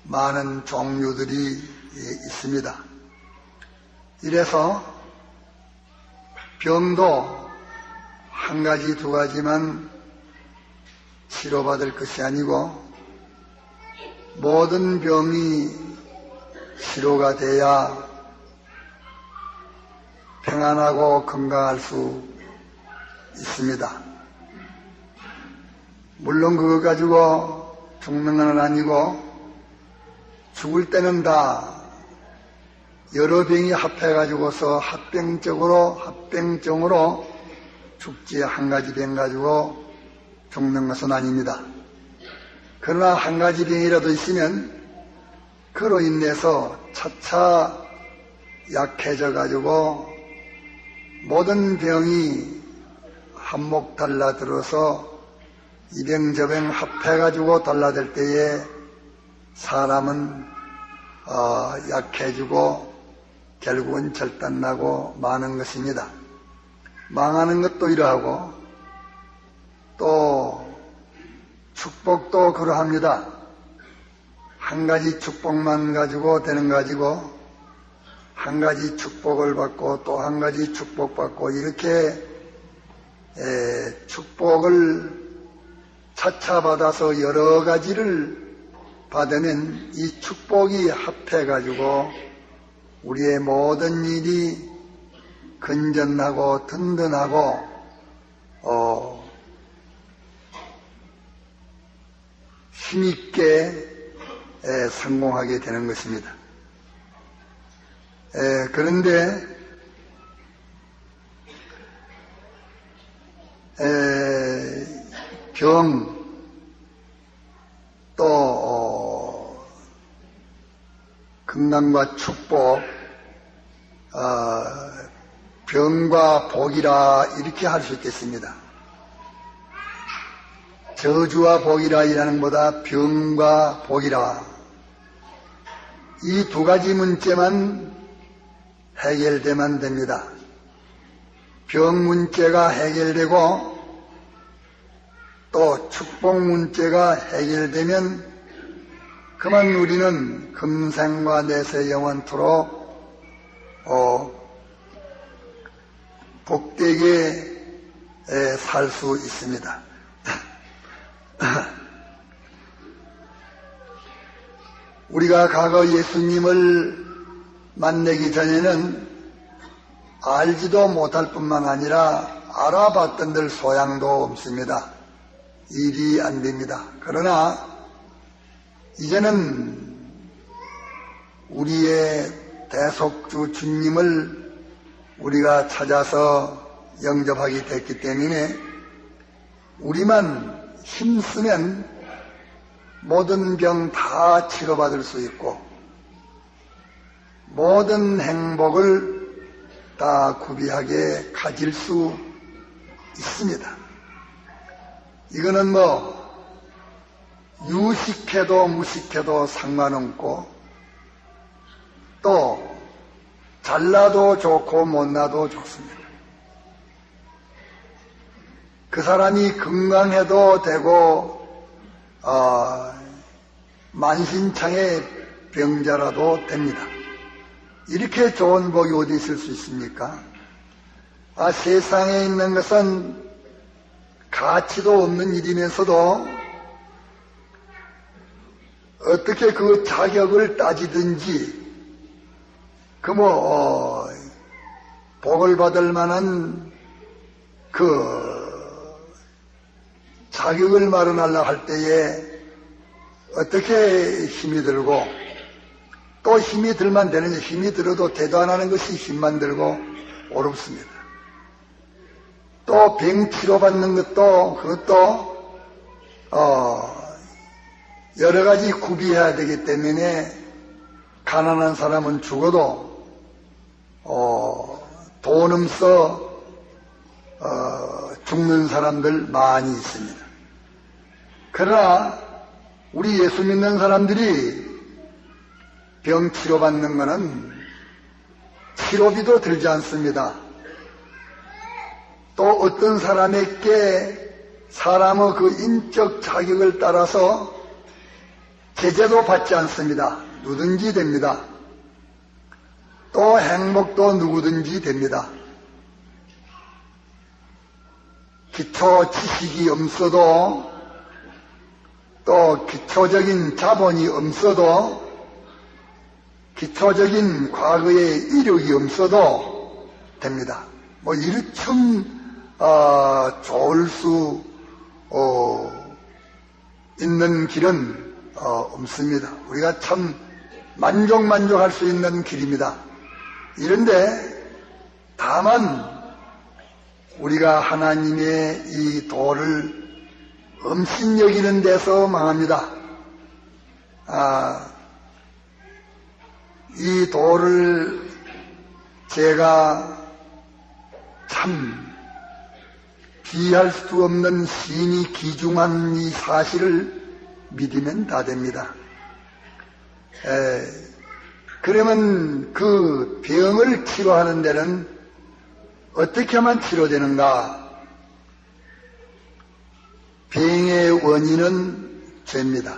많은 종류들이 있습니다. 이래서 병도 한 가지 두 가지만 치료받을 것이 아니고 모든 병이 치료가 돼야 평안하고 건강할 수 있습니다. 물론 그거 가지고 죽는 건 아니고 죽을 때는 다 여러 병이 합해가지고서 합병증으로 죽지 한 가지 병 가지고 죽는 것은 아닙니다. 그러나 한 가지 병이라도 있으면 그로 인해서 차차 약해져 가지고 모든 병이 한몫 달라들어서 이 병 저 병 합해가지고 달라들 때에 사람은 약해지고 결국은 절단나고 마는 것입니다. 망하는 것도 이러하고 또 축복도 그러합니다. 한 가지 축복만 가지고 되는 가지고 한 가지 축복을 받고 또 한 가지 축복받고 이렇게 축복을 차차 받아서 여러 가지를 받으면 이 축복이 합해가지고 우리의 모든 일이 건전하고 든든하고 힘있게 성공하게 되는 것입니다. 그런데 병, 또 건강과 축복, 병과 복이라 이렇게 할 수 있겠습니다. 저주와 복이라 이라는 것보다 병과 복이라, 이 두 가지 문제만 해결되면 됩니다. 병 문제가 해결되고 또 축복 문제가 해결되면 그만 우리는 금생과 내세 영원토록 복되게 살 수 있습니다. 우리가 과거 예수님을 만나기 전에는 알지도 못할 뿐만 아니라 알아봤던들 소양도 없습니다. 일이 안 됩니다. 그러나 이제는 우리의 대속주 주님을 우리가 찾아서 영접하게 됐기 때문에 우리만 힘쓰면 모든 병 다 치료받을 수 있고 모든 행복을 다 구비하게 가질 수 있습니다. 이거는 유식해도 무식해도 상관없고 또 잘나도 좋고 못나도 좋습니다. 그 사람이 건강해도 되고 만신창의 병자라도 됩니다. 이렇게 좋은 복이 어디 있을 수 있습니까? 세상에 있는 것은 가치도 없는 일이면서도 어떻게 그 자격을 따지든지 복을 받을 만한 자격을 마련하려고 할 때에 어떻게 힘이 들고 또 힘이 들만 되느냐, 힘이 들어도 대도 안 하는 것이 힘만 들고 어렵습니다. 또 병 치료받는 그것도 여러 가지 구비해야 되기 때문에 가난한 사람은 죽어도 돈 없어 죽는 사람들 많이 있습니다. 그러나 우리 예수 믿는 사람들이 병 치료받는 것은 치료비도 들지 않습니다. 또 어떤 사람에게 사람의 그 인적 자격을 따라서 제재도 받지 않습니다. 누구든지 됩니다. 또 행복도 누구든지 됩니다. 기초 지식이 없어도 또 기초적인 자본이 없어도 기초적인 과거의 이력이 없어도 됩니다. 이리 참 좋을 수 있는 길은 없습니다. 우리가 참 만족할 수 있는 길입니다. 이런데 다만 우리가 하나님의 이 도를 엄신여기는 데서 망합니다. 이 도를 제가 참 비할 수 없는 신이 기중한 이 사실을 믿으면 다 됩니다. 그러면 그 병을 치료하는 데는 어떻게 하면 치료되는가? 병의 원인은 죄입니다.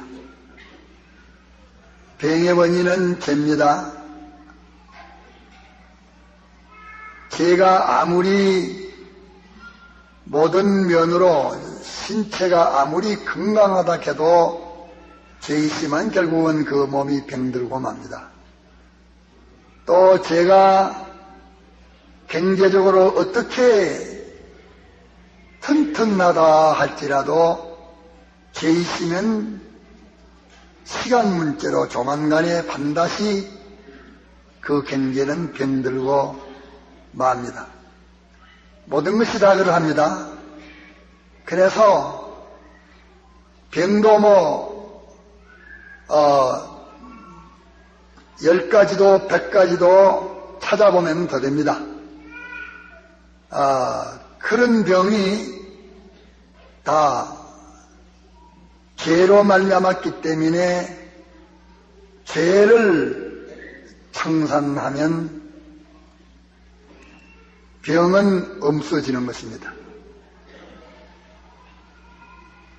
병의 원인은 죄입니다. 죄가 아무리 모든 면으로 신체가 아무리 건강하다 해도 죄 있으면 결국은 그 몸이 병들고 맙니다. 또 죄가 경제적으로 어떻게 튼튼하다 할지라도 죄 있으면 시간 문제로 조만간에 반드시 그 경제는 병들고 맙니다. 모든 것이 다 그러합니다. 그래서 병도 10가지도 100가지도 찾아보면 더 됩니다. 그런 병이 다 죄로 말미암았기 때문에 죄를 청산하면 병은 없어지는 것입니다.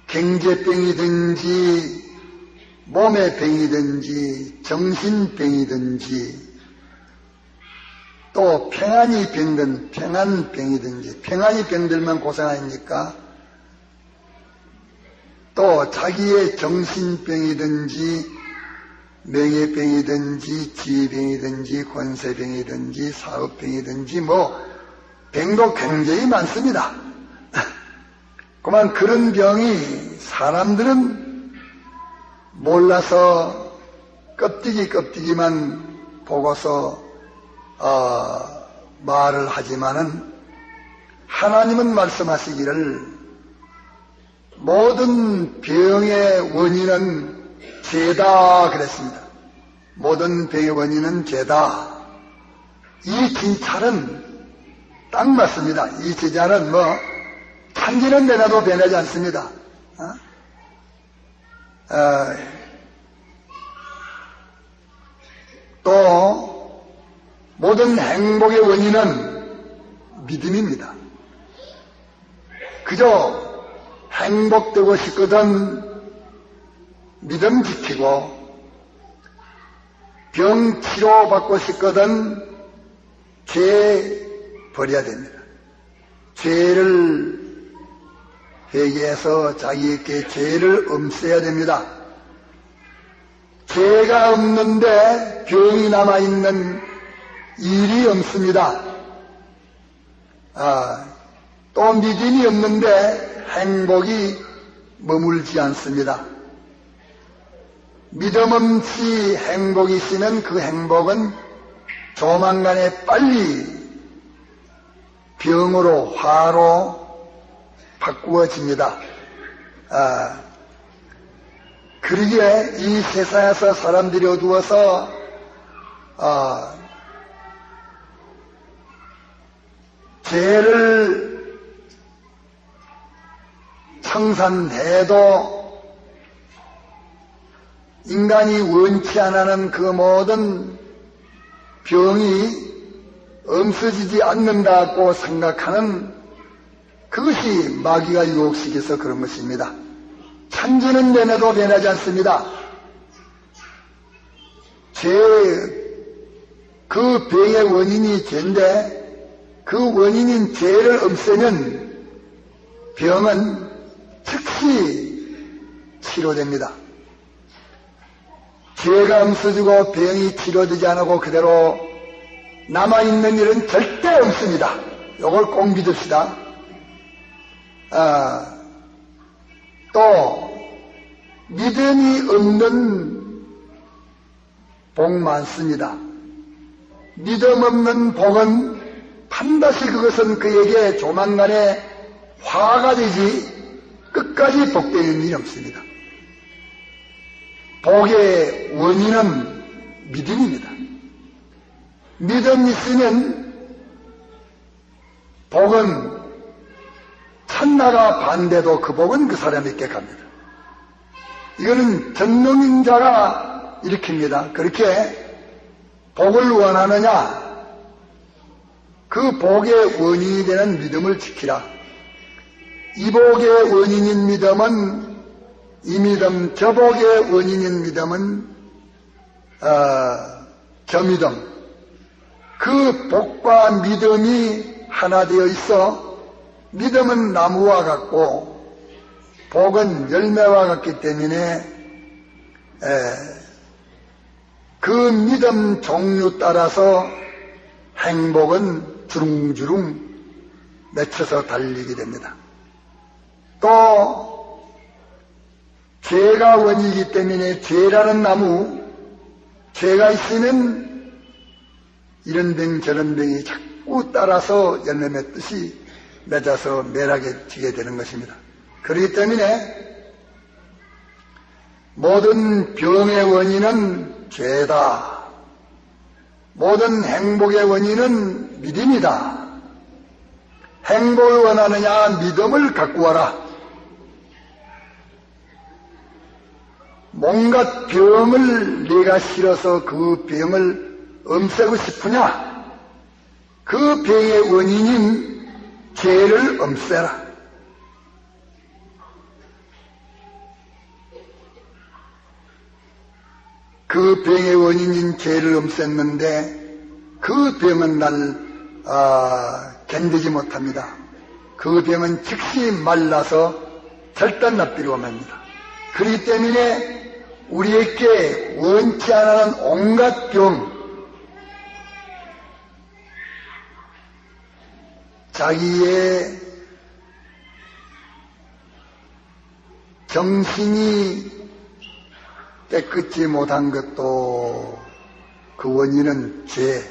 경제병이든지 몸의 병이든지 정신병이든지 또 평안이 병든 평안병이든지 평안이 병들면 고생 아닙니까? 또 자기의 정신병이든지 명예병이든지 지혜병이든지 권세병이든지 사업병이든지 병도 굉장히 많습니다. 그만 그런 병이 사람들은 몰라서 껍데기만 보고서 말을 하지만은 하나님은 말씀하시기를 모든 병의 원인은 죄다 그랬습니다. 모든 병의 원인은 죄다. 이 진찰은 딱 맞습니다. 이 제자는 천지는 변해도 변하지 않습니다. 또 모든 행복의 원인은 믿음입니다. 그저 행복되고 싶거든 믿음 지키고 병 치료받고 싶거든 죄 버려야 됩니다. 죄를 회개해서 자기에게 죄를 없애야 됩니다. 죄가 없는데 병이 남아있는 일이 없습니다. 또 믿음이 없는데 행복이 머물지 않습니다. 믿음 없이 행복이 있으면 그 행복은 조만간에 빨리 병으로 화로 바꾸어집니다. 그러기에 이 세상에서 사람들이 어두워서 죄를 청산해도 인간이 원치 않는 그 모든 병이 없어지지 않는다고 생각하는 그것이 마귀가 유혹시켜서 그런 것입니다. 천지는 변해도 변하지 않습니다. 그 병의 원인이 죄인데 그 원인인 죄를 없애면 병은 즉시 치료됩니다. 죄가 없어지고 병이 치료되지 않고 그대로 남아있는 일은 절대 없습니다. 이걸 꼭 믿읍시다. 또 믿음이 없는 복 많습니다. 믿음 없는 복은 반드시 그것은 그에게 조만간에 화가 되지 끝까지 복되는 일이 없습니다. 복의 원인은 믿음입니다. 믿음 있으면 복은 천나가 반대도 그 복은 그 사람에게 갑니다. 이거는 전능인자가 일으킵니다. 그렇게 복을 원하느냐? 그 복의 원인이 되는 믿음을 지키라. 이 복의 원인인 믿음은 이 믿음, 저 복의 원인인 믿음은 저 믿음. 그 복과 믿음이 하나 되어 있어 믿음은 나무와 같고 복은 열매와 같기 때문에 그 믿음 종류 따라서 행복은 주릉주릉 맺혀서 달리게 됩니다. 또 죄가 원이기 때문에 죄라는 나무, 죄가 있으면 이런 병 저런 병이 자꾸 따라서 열매 맺듯이 맺어서 매락에 지게 되는 것입니다. 그렇기 때문에 모든 병의 원인은 죄다. 모든 행복의 원인은 믿음이다. 행복을 원하느냐? 믿음을 갖고 와라. 뭔가 병을 내가 싫어서 그 병을 없애고 싶으냐? 그 병의 원인인 죄를 없애라. 그 병의 원인인 죄를 없앴는데 그 병은 날 견디지 못합니다. 그 병은 즉시 말라서 절단납비로 맙니다. 그렇기 때문에 우리에게 원치 않는 온갖 병, 자기의 정신이 깨끗이 못한 것도 그 원인은 죄,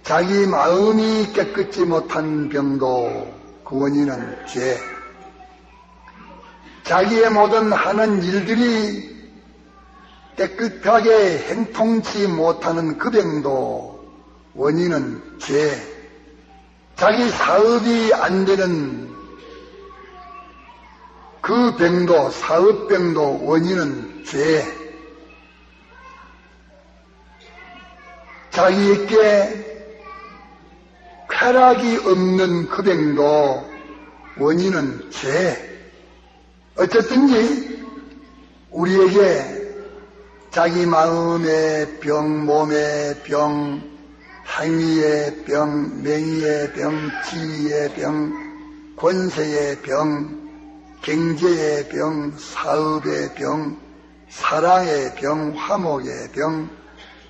자기 마음이 깨끗이 못한 병도 그 원인은 죄, 자기의 모든 하는 일들이 깨끗하게 행통치 못하는 그 병도 원인은 죄, 자기 사업이 안 되는 그 병도, 사업병도 원인은 죄, 자기에게 쾌락이 없는 그 병도 원인은 죄. 어쨌든지 우리에게 자기 마음의 병, 몸의 병, 행위의 병, 명의의 병, 지위의 병, 권세의 병, 경제의 병, 사업의 병, 사랑의 병, 화목의 병,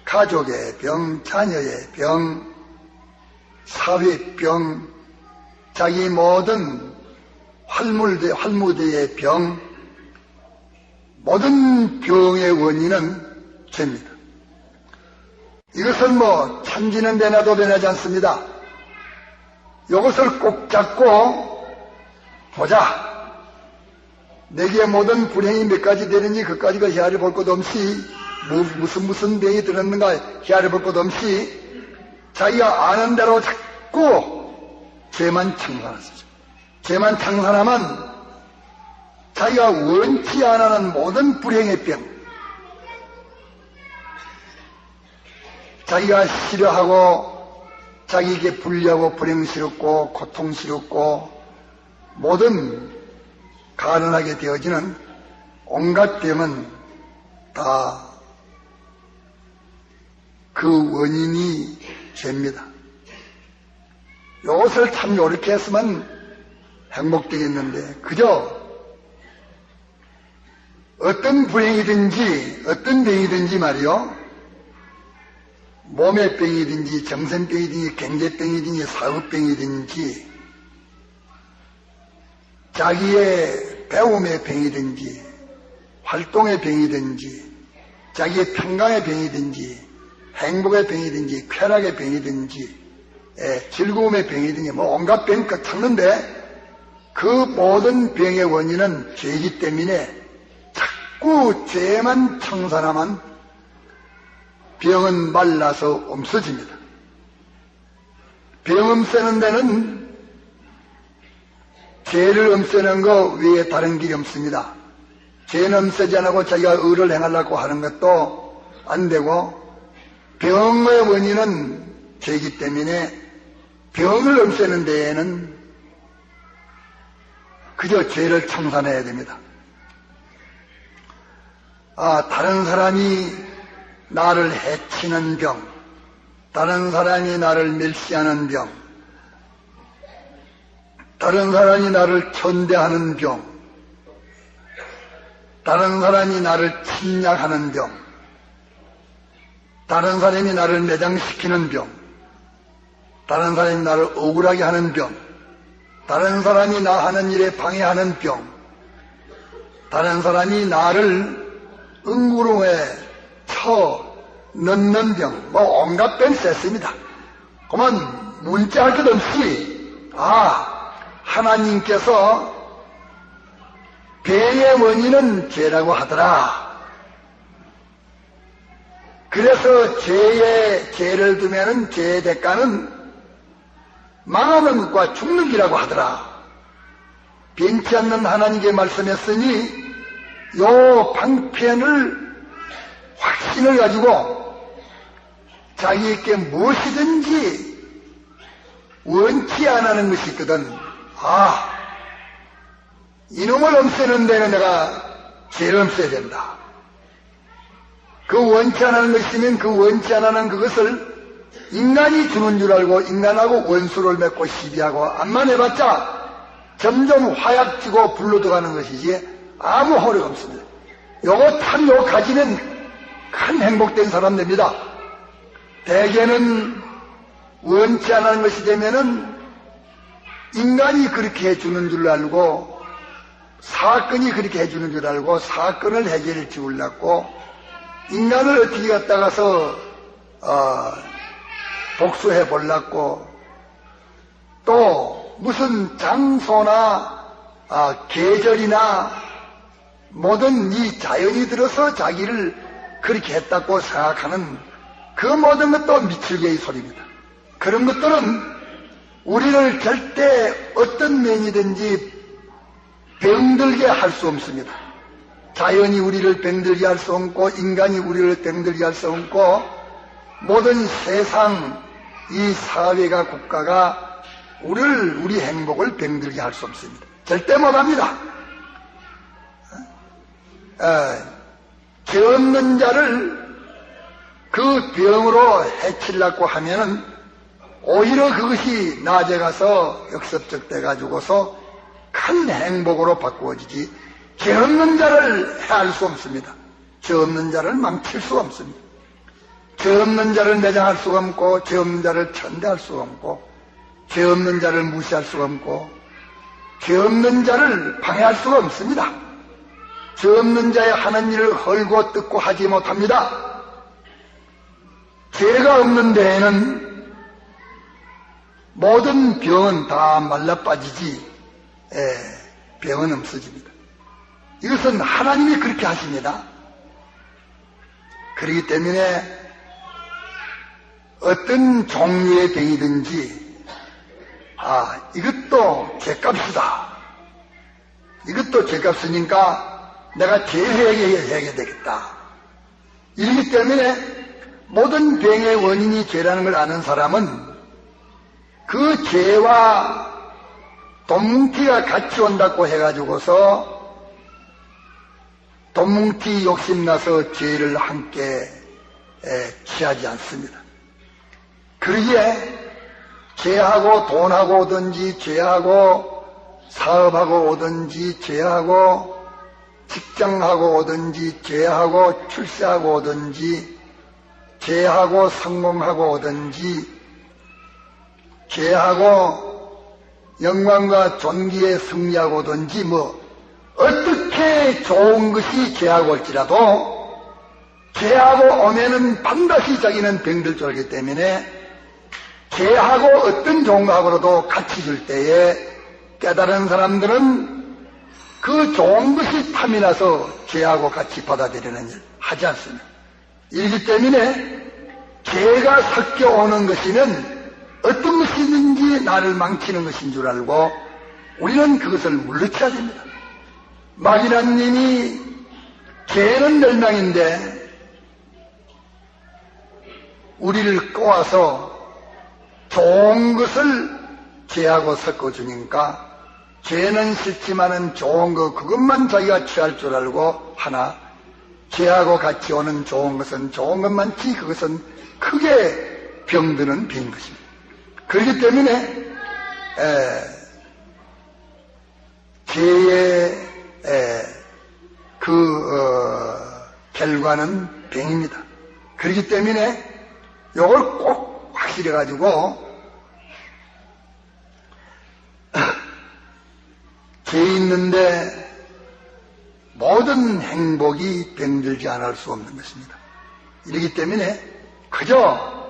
가족의 병, 자녀의 병, 사회병, 자기 모든 활무대의 병, 모든 병의 원인은 죄입니다. 이것은 천지는 변해도 변하지 않습니다. 이것을 꼭 잡고 보자. 내게 모든 불행이 몇 가지 되는지 그까지가 헤아려 볼 것 없이 무슨 병이 들었는가 헤아려 볼 것 없이 자기가 아는 대로 자꾸 죄만 청산하시죠. 죄만 청산하면 자기가 원치 않는 모든 불행의 병, 자기가 싫어하고 자기에게 불리하고 불행스럽고 고통스럽고 모든 가난하게 되어지는 온갖 병은 다 그 원인이 죄입니다. 이것을 참 요렇게 했으면 행복되겠는데 그저 어떤 불행이든지 어떤 병이든지 말이요, 몸의 병이든지 정신병이든지 경제병이든지 사업병이든지 자기의 배움의 병이든지 활동의 병이든지 자기의 평강의 병이든지 행복의 병이든지 쾌락의 병이든지 즐거움의 병이든지 온갖 병 찾는데 그 모든 병의 원인은 죄이기 때문에 자꾸 죄만 청산하면 병은 말라서 없어집니다. 병 없애는 데는 죄를 없애는 거 외에 다른 길이 없습니다. 죄는 없애지 않고 자기가 의를 행하려고 하는 것도 안 되고 병의 원인은 죄이기 때문에 병을 없애는 데에는 그저 죄를 청산해야 됩니다. 다른 사람이 나를 해치는 병, 다른 사람이 나를 멸시하는 병, 다른 사람이 나를 천대하는 병, 다른 사람이 나를 침략하는 병, 다른 사람이 나를 매장시키는 병, 다른 사람이 나를 억울하게 하는 병, 다른 사람이 나 하는 일에 방해하는 병, 다른 사람이 나를 응구름에 쳐 넣는 병, 온갖 병이 셌습니다. 그러면 문자할 것 없이 하나님께서 병의 원인은 죄라고 하더라. 그래서 죄를 두면은 죄의 대가는 망하는 것과 죽는 기라고 하더라. 변치 않는 하나님께 말씀했으니 요 방편을 확신을 가지고 자기에게 무엇이든지 원치 안 하는 것이 있거든. 이놈을 없애는 데는 내가 죄를 없애야 된다. 그 원치 안 하는 것이면 그 원치 안 하는 그것을 인간이 주는 줄 알고 인간하고 원수를 맺고 시비하고 암만 해봤자 점점 화약지고 불러들어가는 것이지 아무 허리가 없습니다. 요거 가지면 큰 행복된 사람 됩니다. 대개는 원치 안 하는 것이 되면은 인간이 그렇게 해주는 줄 알고 사건이 그렇게 해주는 줄 알고 사건을 해결해 주려고 인간을 어떻게 갖다가서 복수해 보려고 또 무슨 장소나 계절이나 모든 이 자연이 들어서 자기를 그렇게 했다고 생각하는 그 모든 것도 미칠개의 소리입니다. 그런 것들은 우리를 절대 어떤 면이든지 병들게 할 수 없습니다. 자연이 우리를 병들게 할 수 없고 인간이 우리를 병들게 할 수 없고 모든 세상 이 사회가 국가가 우리 행복을 병들게 할 수 없습니다. 절대 못합니다. 죄 없는 자를 그 병으로 해치려고 하면은 오히려 그것이 낮에 가서 역습적돼 가지고서 큰 행복으로 바꾸어지지 죄 없는 자를 해할 수 없습니다. 죄 없는 자를 망칠 수가 없습니다. 죄 없는 자를 매장할 수가 없고 죄 없는 자를 천대할 수가 없고 죄 없는 자를 무시할 수가 없고 죄 없는 자를 방해할 수가 없습니다. 죄 없는 자의 하는 일을 헐고 뜯고 하지 못합니다. 죄가 없는 데에는 모든 병은 다 말라빠지지 병은 없어집니다. 이것은 하나님이 그렇게 하십니다. 그렇기 때문에 어떤 종류의 병이든지 이것도 죄값이다. 이것도 죄값이니까 내가 죄회개해야 되겠다. 이렇기 때문에 모든 병의 원인이 죄라는 걸 아는 사람은 그 죄와 돈뭉티가 같이 온다고 해가지고서 돈뭉티 욕심나서 죄를 함께 취하지 않습니다. 그러기에 죄하고 돈하고 오든지 죄하고 사업하고 오든지 죄하고 직장하고 오든지 죄하고 출세하고 오든지 죄하고 성공하고 오든지 죄하고 영광과 존귀에 승리하고 오든지 어떻게 좋은 것이 죄하고 올지라도 죄하고 오면은 반드시 자기는 병들 줄 알기 때문에 죄하고 어떤 좋은 거하고도 같이 줄 때에 깨달은 사람들은 그 좋은 것이 탐이 나서 죄하고 같이 받아들이는 일 하지 않습니다. 이렇기 때문에 죄가 섞여 오는 것이면 어떤 것이든지 나를 망치는 것인 줄 알고 우리는 그것을 물리쳐야 됩니다. 마귀나님이 죄는 멸망인데 우리를 꼬아서 좋은 것을 죄하고 섞어주니까 죄는 싫지만은 좋은 거 그것만 자기가 취할 줄 알고 하나 죄하고 같이 오는 좋은 것은 좋은 것만 치 그것은 크게 병드는 병인 것입니다. 그렇기 때문에 죄의 결과는 병입니다. 그렇기 때문에 이걸 꼭 확실해 가지고 죄 있는데 모든 행복이 병들지 않을 수 없는 것입니다. 이렇기 때문에 그저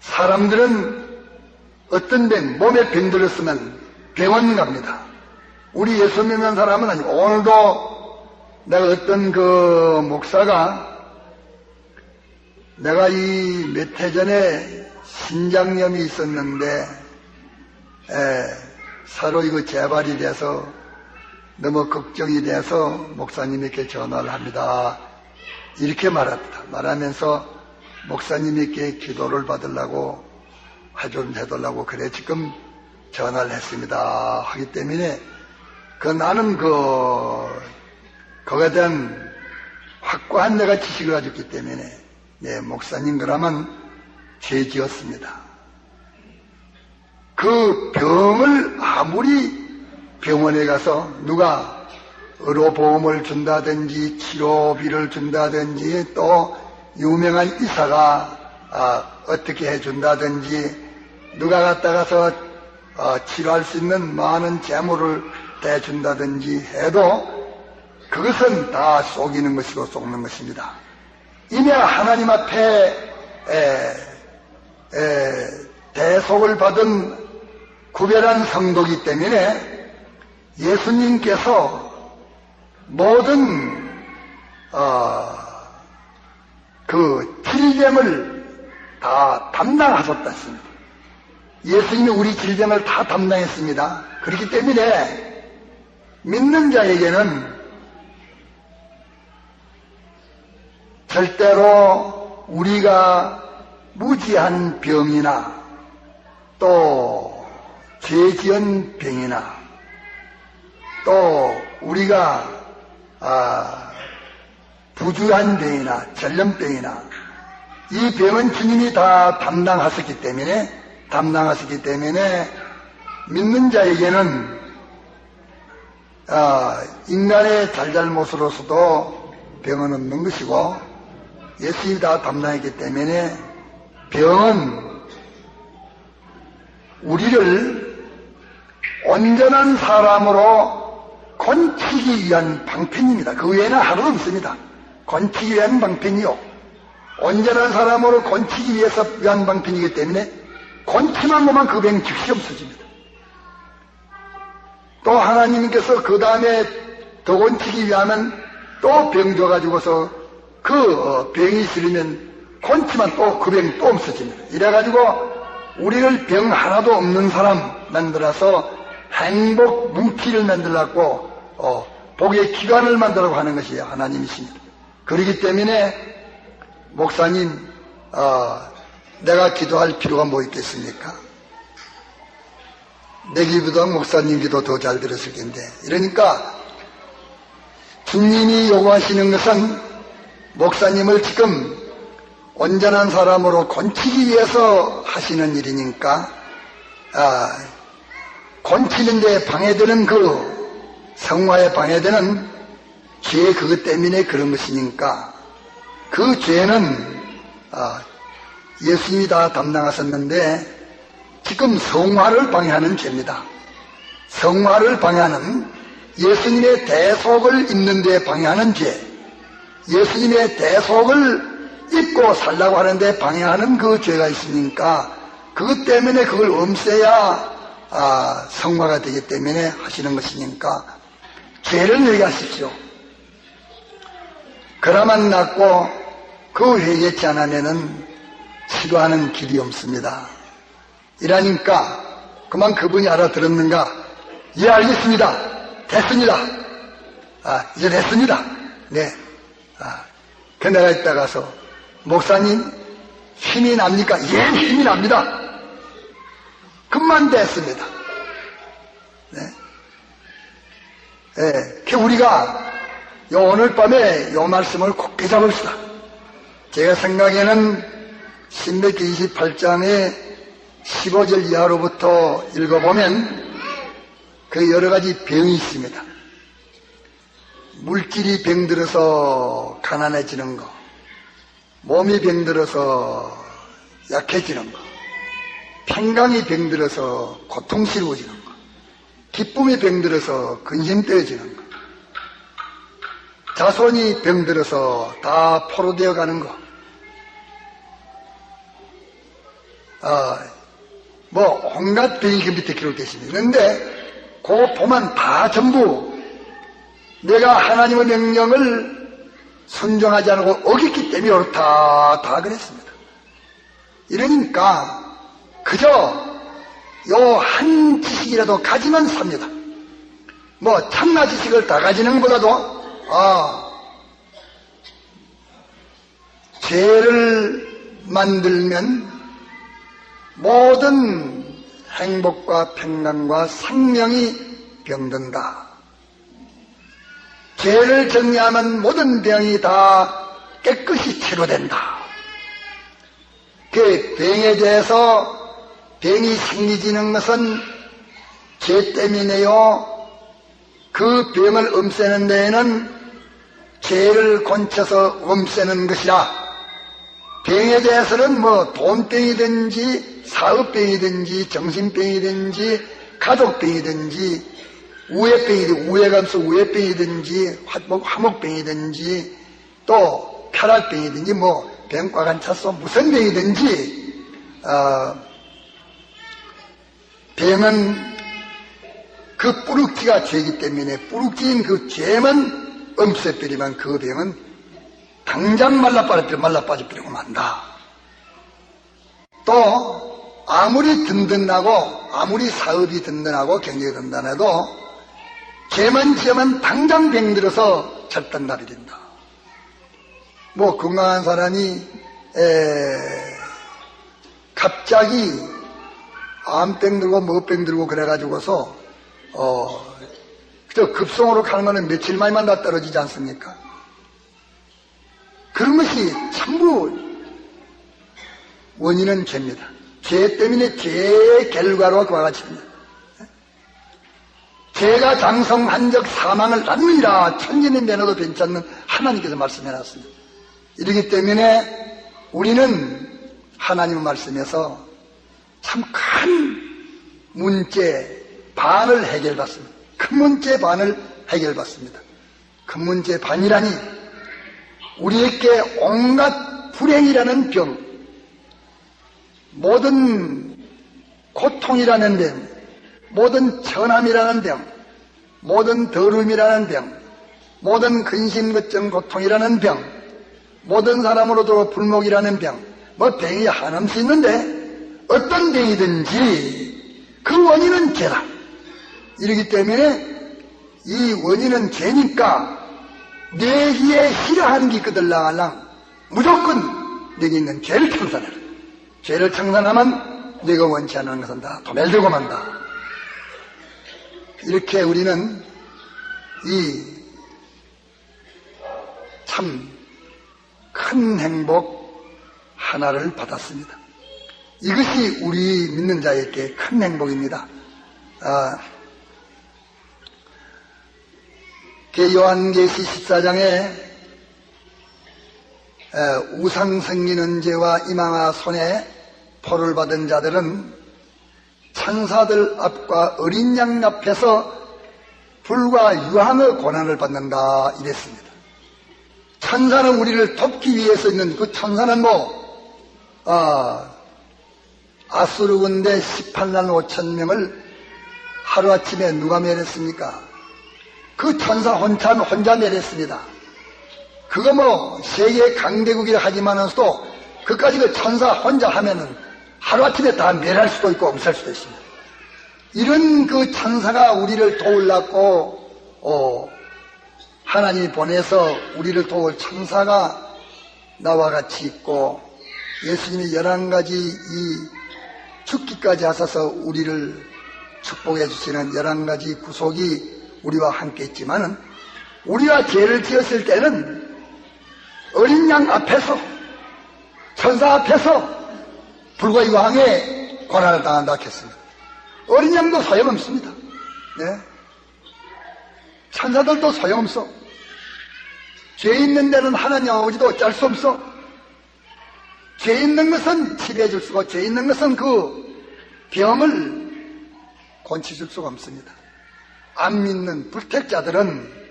사람들은 어떤 병, 몸에 병들었으면 병원 갑니다. 우리 예수 믿는 사람은 아니고, 오늘도 내가 어떤 그 목사가 내가 이 몇 해 전에 신장염이 있었는데 서로 이거 재발이 돼서 너무 걱정이 돼서 목사님에게 전화를 합니다. 이렇게 말하면서 목사님에게 기도를 받으려고 좀 해달라고 그래 지금 전화를 했습니다 하기 때문에 나는 거기에 대한 확고한 내가 지식을 가지고 있기 때문에 목사님 그러면 죄 지었습니다. 그 병을 아무리 병원에 가서 누가 의료보험을 준다든지 치료비를 준다든지 또 유명한 의사가 어떻게 해준다든지 누가 갔다가서 치료할 수 있는 많은 재물을 대준다든지 해도 그것은 다 속이는 것이고 속는 것입니다. 이미 하나님 앞에 대속을 받은 구별한 성도이기 때문에 예수님께서 모든 그 질병을 다 담당하셨다 했습니다. 예수님이 우리 질병을 다 담당했습니다. 그렇기 때문에 믿는 자에게는 절대로 우리가 무지한 병이나 또 죄지은 병이나 또 우리가 부주한 병이나 전염병이나 이 병은 주님이 다 담당하셨기 때문에 믿는 자에게는 인간의 잘잘못으로서도 병은 없는 것이고 예수님이 다 담당했기 때문에 병은 우리를 온전한 사람으로 건치기 위한 방편입니다. 그 외에는 하나도 없습니다. 건치기 위한 방편이요. 온전한 사람으로 건치기 위한 방편이기 때문에 건치만 보면 그 병 즉시 없어집니다. 또 하나님께서 그 다음에 더 건치기 위하면 또 병 줘가지고서 그 병이 있으려면 건치만 또 그 병이 또 없어집니다. 이래가지고 우리를 병 하나도 없는 사람 만들어서 행복 뭉치를 만들라고 복의 기관을 만들라고 하는 것이 하나님이십니다. 그렇기 때문에 목사님 내가 기도할 필요가 뭐 있겠습니까? 내 기도보다 목사님 기도 더 잘 들었을 텐데 이러니까 주님이 요구하시는 것은 목사님을 지금 온전한 사람으로 건치기 위해서 하시는 일이니까 건치는 데 방해되는 그 성화에 방해되는 죄 그것 때문에 그런 것이니까 그 죄는 예수님이 다 담당하셨는데 지금 성화를 방해하는 죄입니다. 성화를 방해하는 예수님의 대속을 입는 데 방해하는 죄, 예수님의 대속을 입고 살라고 하는데 방해하는 그 죄가 있으니까 그것 때문에 그걸 없애야 성화가 되기 때문에 하시는 것이니까 죄를 회개하십시오. 그라만 낫고 그 회개치 않으면은 치료하는 길이 없습니다. 이러니까 그만 그분이 알아들었는가? 예, 알겠습니다. 됐습니다. 이제 됐습니다. 네. 그 내가 있다가서 목사님 힘이 납니까? 예, 힘이 납니다. 금만 됐습니다. 네. 네. 우리가 오늘 밤에 요 말씀을 굳게 잡읍시다. 제가 생각에는 신명기 28장의 15절 이하로부터 읽어보면 그 여러 가지 병이 있습니다. 물질이 병들어서 가난해지는 거, 몸이 병들어서 약해지는 거, 평강이 병들어서 고통스러워지는 거, 기쁨이 병들어서 근심 떼어지는 거, 자손이 병들어서 다 포로되어 가는 거, 온갖 병이 그 밑에 기록되어 있습니다. 그런데 그 보면 다 전부 내가 하나님의 명령을 순종하지 않고 어겼기 때문에 옳다 다 그랬습니다. 이러니까 그저 요 한 지식이라도 가지면 삽니다. 뭐 참나 지식을 다 가지는 것보다도 죄를 만들면 모든 행복과 평강과 생명이 병든다. 죄를 정리하면 모든 병이 다 깨끗이 치료된다. 그 병에 대해서 병이 생기지는 것은 죄 때문이네요. 그 병을 없애는 데에는 죄를 건쳐서 없애는 것이라. 병에 대해서는 뭐 돈병이든지 사업병이든지 정신병이든지 가족병이든지 우회가 없어 우회병이든지 화목병이든지 또 쾌락병이든지 뭐 병과 관차서 무슨 병이든지 병은 그 뿌룩지가 죄이기 때문에 뿌룩지인 그 죄만 없애버리면 그 병은 당장 말라빠져버리고 만다. 또 아무리 든든하고 아무리 사업이 든든하고 경제가 든든해도 죄만 지으면 당장 병들어서 절단납이 된다. 뭐 건강한 사람이 갑자기 암병 들고 뭐병 들고 그래가지고서 그저 급성으로 가는 거는 며칠 만에만 다 떨어지지 않습니까? 그런 것이 전부 원인은 죄입니다. 죄 때문에 죄의 결과로 그와 같습니다. 죄가 장성한 적 사망을 낳느니라 천년이 면허도 변치 않는 하나님께서 말씀해놨습니다. 이러기 때문에 우리는 하나님의 말씀에서 참 큰 문제 반을 해결받습니다. 큰 문제 반을 해결받습니다. 큰 문제 반이라니 우리에게 온갖 불행이라는 병, 모든 고통이라는 병, 모든 천함이라는 병, 모든 더러움이라는 병, 모든 근심, 걱정, 고통이라는 병, 모든 사람으로도 불목이라는 병, 뭐 병이 한없이 있는데 어떤 병이든지 그 원인은 죄다. 이러기 때문에 이 원인은 죄니까 내기에 싫어하는 게 있거든 랑알랑 무조건 내게 있는 죄를 청산해라. 죄를 청산하면 내가 원치 않는 것은 다 도멸되고 만다. 이렇게 우리는 이 참 큰 행복 하나를 받았습니다. 이것이 우리 믿는 자에게 큰 행복입니다. 요한계시 14장에 우상 섬기는 죄와 이방아 손에 포를 받은 자들은 천사들 앞과 어린 양 앞에서 불과 유황의 고난을 받는다 이랬습니다. 천사는 우리를 돕기 위해서 있는 그 천사는 아수르 군대 18만 5천 명을 하루아침에 누가 멸했습니까? 그 천사 혼자 멸했습니다. 그거 세계 강대국이라 하지만서도 그까지 그 천사 혼자 하면은 하루아침에 다 멸할 수도 있고 없앨 수도 있습니다. 이런 그 천사가 우리를 도우려고 하나님이 보내서 우리를 도울 천사가 나와 같이 있고 예수님이 11가지 이 죽기까지 하셔서 우리를 축복해 주시는 11가지 구속이 우리와 함께 있지만은 우리가 죄를 지었을 때는 어린 양 앞에서 천사 앞에서 불과 유황에 고난을 당한다 했습니다. 어린 양도 소용없습니다. 네? 천사들도 소용없어. 죄 있는 데는 하나님 아버지도 어쩔 수 없어. 죄 있는 것은 치료해 줄 수가, 죄 있는 것은 그 병을 고쳐줄 수가 없습니다. 안 믿는 불택자들은,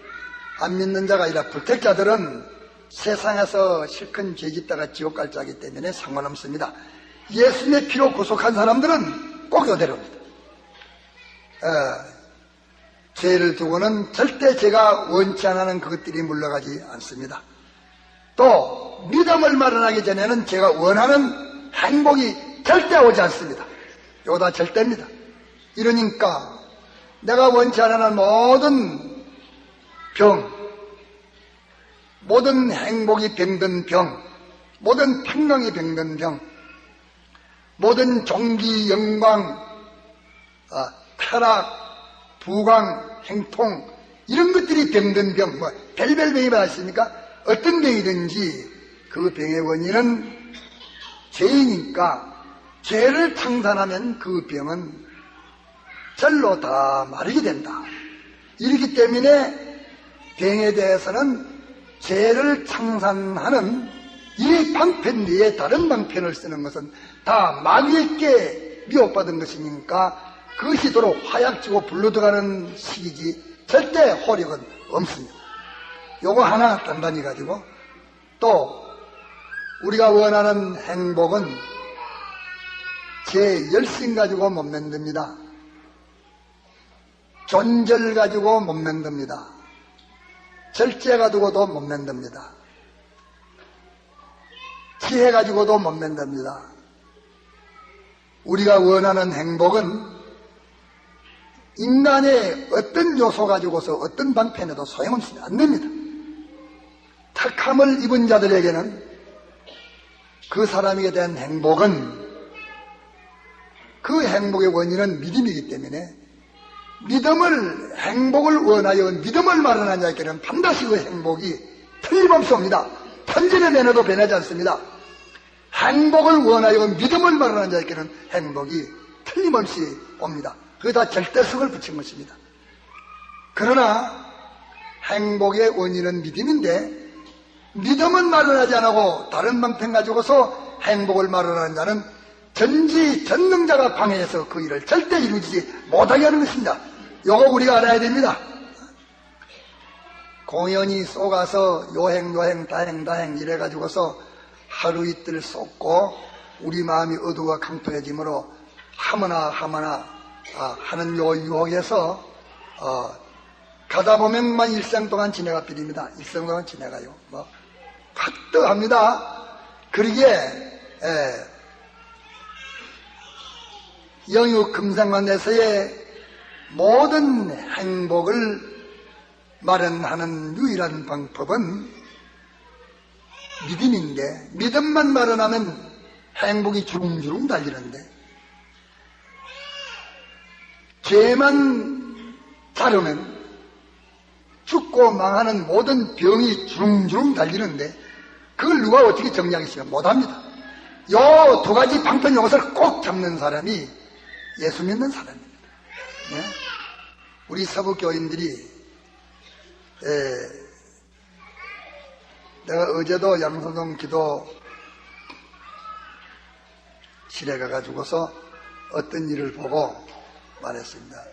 안 믿는 자가 아니라 불택자들은 세상에서 실컷 죄 짓다가 지옥 갈 자이기 때문에 상관없습니다. 예수님의 피로 구속한 사람들은 꼭 요대로입니다. 죄를 두고는 절대 제가 원치 않는 그것들이 물러가지 않습니다. 또 믿음을 마련하기 전에는 제가 원하는 행복이 절대 오지 않습니다. 이거 다 절대입니다. 이러니까 내가 원치 않는 모든 병, 모든 행복이 병든 병, 모든 평강이 병든 병, 모든 종기, 영광, 타락, 부강, 행통 이런 것들이 병든 병, 별별 병이 많습니까? 어떤 병이든지 그 병의 원인은 죄이니까 죄를 청산하면 그 병은 절로 다 마르게 된다. 이렇기 때문에 병에 대해서는 죄를 청산하는 이 방편 외에 다른 방편을 쓰는 것은 다 마귀에게 미혹받은 것이니까 그것이 도로 화약지고 불러들어가는 시기지 절대 호력은 없습니다. 요거 하나 단단히 가지고 또 우리가 원하는 행복은 제 열심 가지고 못 만듭니다. 존절 가지고 못 만듭니다. 절제 가지고도 못 만듭니다. 지혜 가지고도 못 만듭니다. 우리가 원하는 행복은 인간의 어떤 요소 가지고서 어떤 방편에도 소용없이 안 됩니다. 택함을 입은 자들에게는 그 사람에게 대한 행복은 그 행복의 원인은 믿음이기 때문에 믿음을 행복을 원하여 믿음을 마련한 자에게는 반드시 그 행복이 틀림없이 옵니다. 천진의 변해도 변하지 않습니다. 행복을 원하여 믿음을 마련한 자에게는 행복이 틀림없이 옵니다. 그게 다 절대성을 붙인 것입니다. 그러나 행복의 원인은 믿음인데 믿음은 마련하지 않고 다른 방편 가지고서 행복을 마련하는 자는 전지전능자가 방해해서 그 일을 절대 이루지 못하게 하는 것입니다. 요거 우리가 알아야 됩니다. 공연이 쏘가서 요행 다행 이래가지고서 하루 이틀 쏟고 우리 마음이 어두워 강토해지므로 하거나 하는 요 유혹에서 가다 보면만 일생 동안 지내가 빌립니다. 일생 동안 지내가요. 화떡합니다. 그러기에 영육 금상관에서의 모든 행복을 마련하는 유일한 방법은 믿음인데 믿음만 마련하면 행복이 주릉주릉 달리는데 죄만 다루면 죽고 망하는 모든 병이 주릉주릉 달리는데 그걸 누가 어떻게 정리하겠어요? 못합니다. 요 두 가지 방편 요것을 꼭 잡는 사람이 예수 믿는 사람입니다. 네? 우리 서부교인들이 내가 어제도 양서동 기도실에 가가지고서 어떤 일을 보고 말했습니다.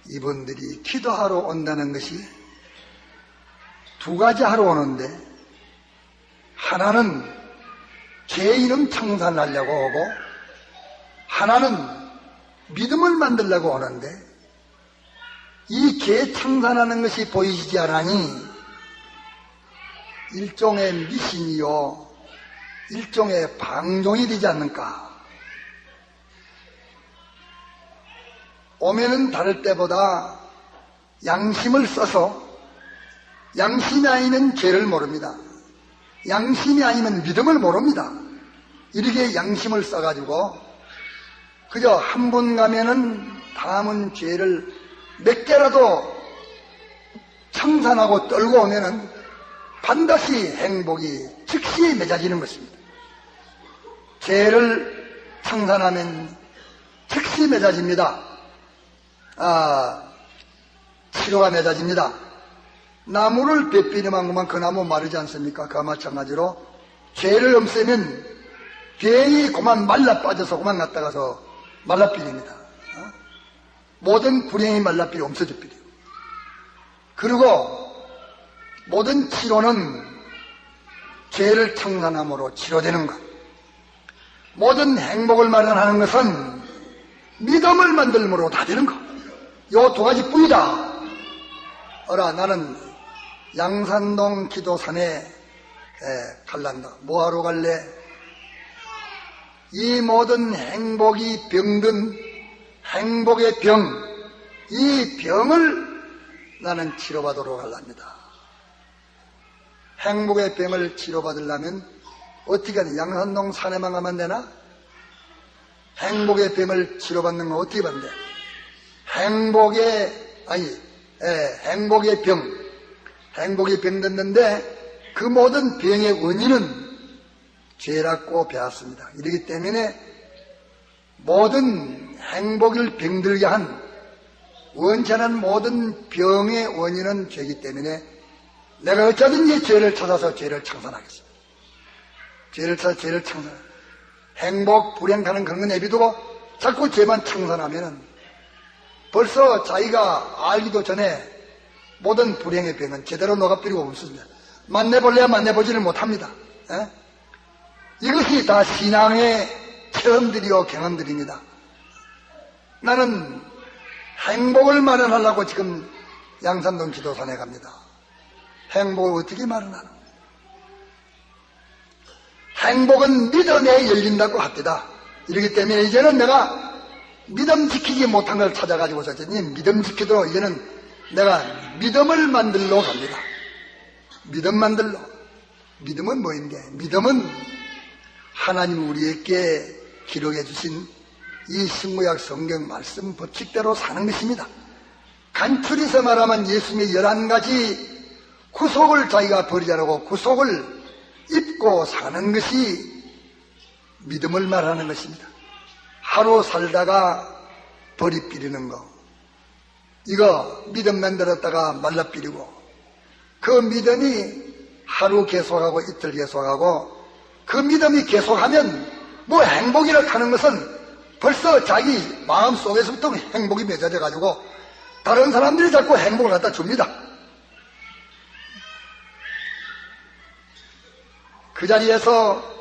이분들이 기도하러 온다는 것이 두 가지 하러 오는데 하나는 죄 이름 청산하려고 오고 하나는 믿음을 만들려고 오는데 이 죄 청산하는 것이 보이지 않으니 일종의 미신이요 일종의 방종이 되지 않는가. 오면은 다를 때보다 양심을 써서 양심이 아니면 죄를 모릅니다. 양심이 아니면 믿음을 모릅니다. 이렇게 양심을 써가지고 그저 한 번 가면은 다음은 죄를 몇 개라도 청산하고 떨고 오면은 반드시 행복이 즉시 맺어지는 것입니다. 죄를 청산하면 즉시 맺어집니다. 치료가 맺어집니다. 나무를 베삐름한 것만 그 나무 마르지 않습니까? 그와 마찬가지로 죄를 없애면 병이 그만 말라 빠져서 그만 갔다 가서 말라삐립니다. 모든 불행이 말라삐리 없어져 버려요. 그리고 모든 치료는 죄를 청산함으로 치료되는 것. 모든 행복을 마련하는 것은 믿음을 만들므로 다 되는 것. 요 두 가지 뿐이다. 어라, 나는 양산동 기도산에 갈란다. 뭐하러 갈래? 이 모든 행복이 병든 행복의 병, 이 병을 나는 치료받으러 갈랍니다. 행복의 병을 치료받으려면 어떻게 하냐? 양산동 산에만 가면 되나? 행복의 병을 치료받는 건 어떻게 받는데? 행복의 병 듣는데 그 모든 병의 원인은 죄라고 배웠습니다. 이렇기 때문에 모든 행복을 병들게 한 원치 않은 모든 병의 원인은 죄이기 때문에 내가 어쩌든지 죄를 찾아서 죄를 청산하겠습니다. 죄를 찾아 죄를 청산. 행복, 불행 가는 그런 건 내비두고 자꾸 죄만 청산하면은 벌써 자기가 알기도 전에 모든 불행의 병은 제대로 녹아버리고 없습니다. 만나볼래야 만나보지를 못합니다. 이것이 다 신앙의 체험들이요 경험들입니다. 나는 행복을 마련하려고 지금 양산동 기도산에 갑니다. 행복을 어떻게 마련하노? 행복은 믿음에 열린다고 합니다. 이렇기 때문에 이제는 내가 믿음 지키지 못한 걸 찾아가지고서 믿음 지키도록 이제는 내가 믿음을 만들러 갑니다. 믿음 만들러. 믿음은 뭐인데? 믿음은 하나님 우리에게 기록해 주신 이 신구약 성경 말씀 법칙대로 사는 것입니다. 간추려서 말하면 예수님의 11가지 구속을 자기가 버리자라고 구속을 입고 사는 것이 믿음을 말하는 것입니다. 하루 살다가 버리 삐리는 거, 이거 믿음 만들었다가 말라 삐리고, 그 믿음이 하루 계속하고 이틀 계속하고 그 믿음이 계속하면 뭐 행복이라 하는 것은 벌써 자기 마음속에서부터 행복이 맺어져 가지고 다른 사람들이 자꾸 행복을 갖다 줍니다. 그 자리에서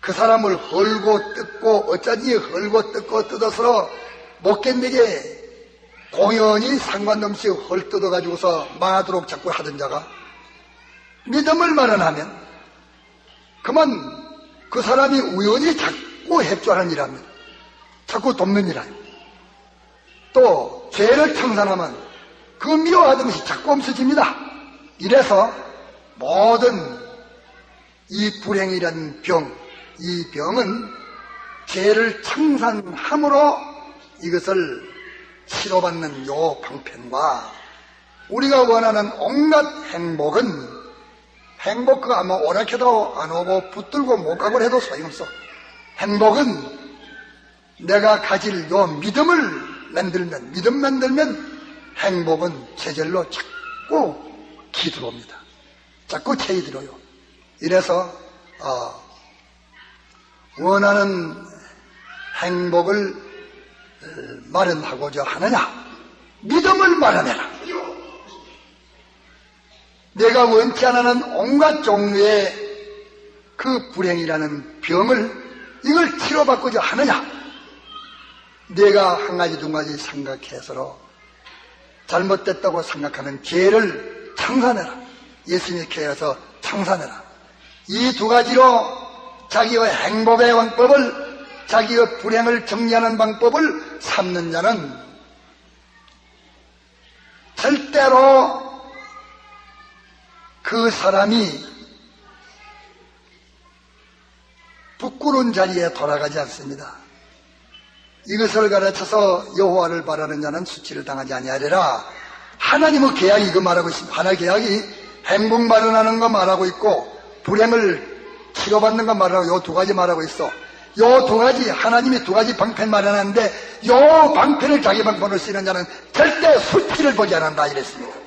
그 사람을 헐고 뜯고 어쩌지 헐고 뜯고 뜯어서 못 견디게 공연히 상관없이 헐 뜯어가지고서 망하도록 자꾸 하던 자가 믿음을 마련하면 그만 그 사람이 우연히 자꾸 협조하는 일합니다. 자꾸 돕는 일이에요. 또 죄를 청산하면 그 미워하던 것이 자꾸 없어집니다. 이래서 모든 이 불행이라는 병, 이 병은 죄를 청산함으로 이것을 치료받는 요 방편과 우리가 원하는 온갖 행복은 행복 그거 아마 오락해도 안 오고 붙들고 못 가고 해도 소용없어. 행복은 내가 가질 요 믿음을 만들면, 믿음 만들면 행복은 제절로 자꾸 기 들어옵니다. 자꾸 체이 들어요. 이래서 원하는 행복을 마련하고자 하느냐? 믿음을 마련해라. 내가 원치 않는 온갖 종류의 그 불행이라는 병을 이걸 치료받고자 하느냐? 내가 한 가지 두 가지 생각해서로 잘못됐다고 생각하는 죄를 청산해라. 예수님의 교회에서 청산해라. 이 두 가지로 자기의 행복의 방법을, 자기의 불행을 정리하는 방법을 삼는 자는 절대로 그 사람이 부끄러운 자리에 돌아가지 않습니다. 이것을 가르쳐서 여호와를 바라는 자는 수치를 당하지 아니하리라. 하나님의 계약이 이거 말하고 있습니다. 하나님의 계약이 행복 마련하는 거 말하고 있고 불행을 치료받는 거 말하고 요 두 가지 말하고 있어. 요 두 가지, 하나님이 두 가지 방편 마련하는데 요 방편을 자기 방편으로 쓰는 자는 절대 수치를 보지 않는다 이랬습니다.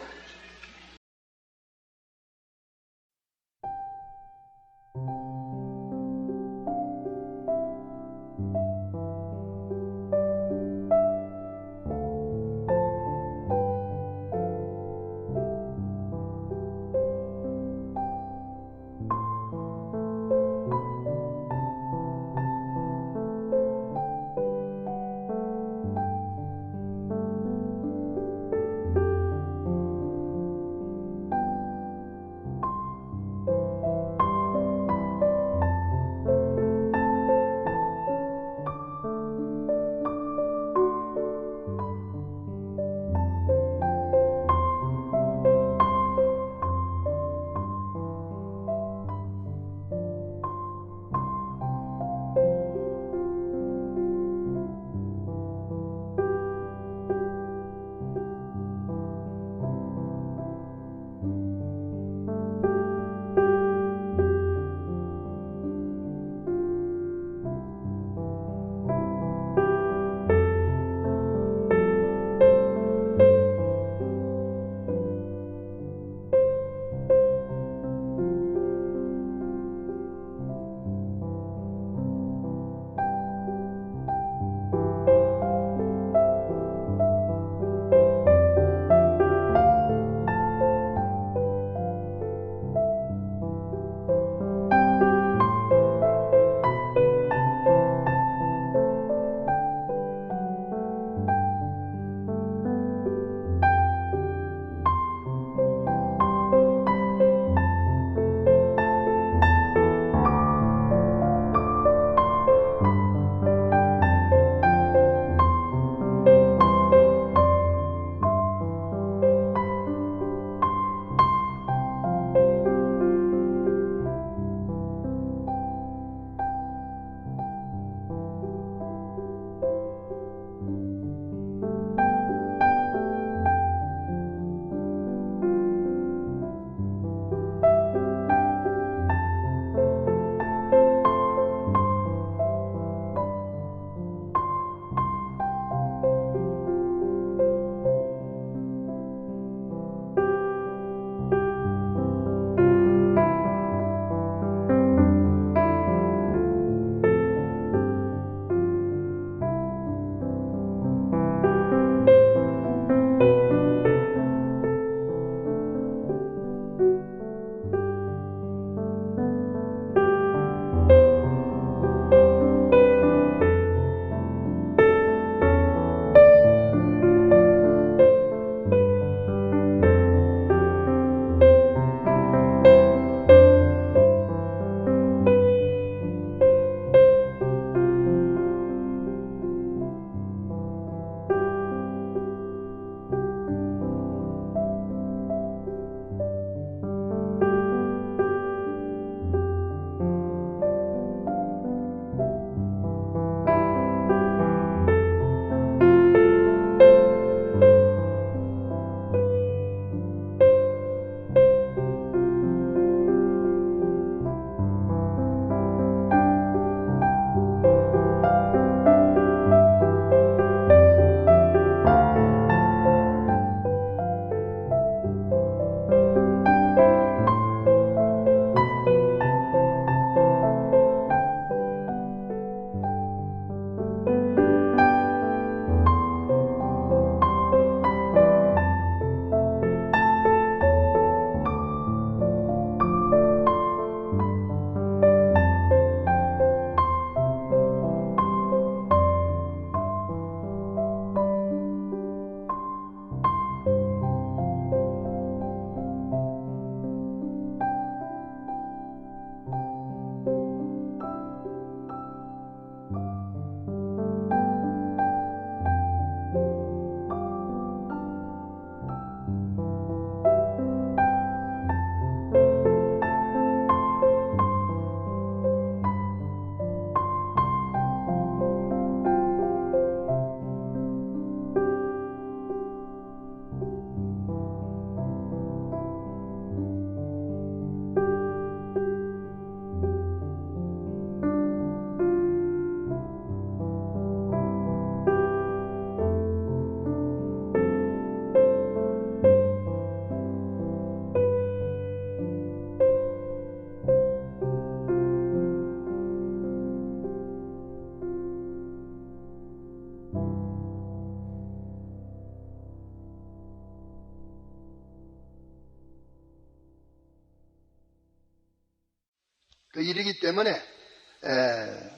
그 일이기 때문에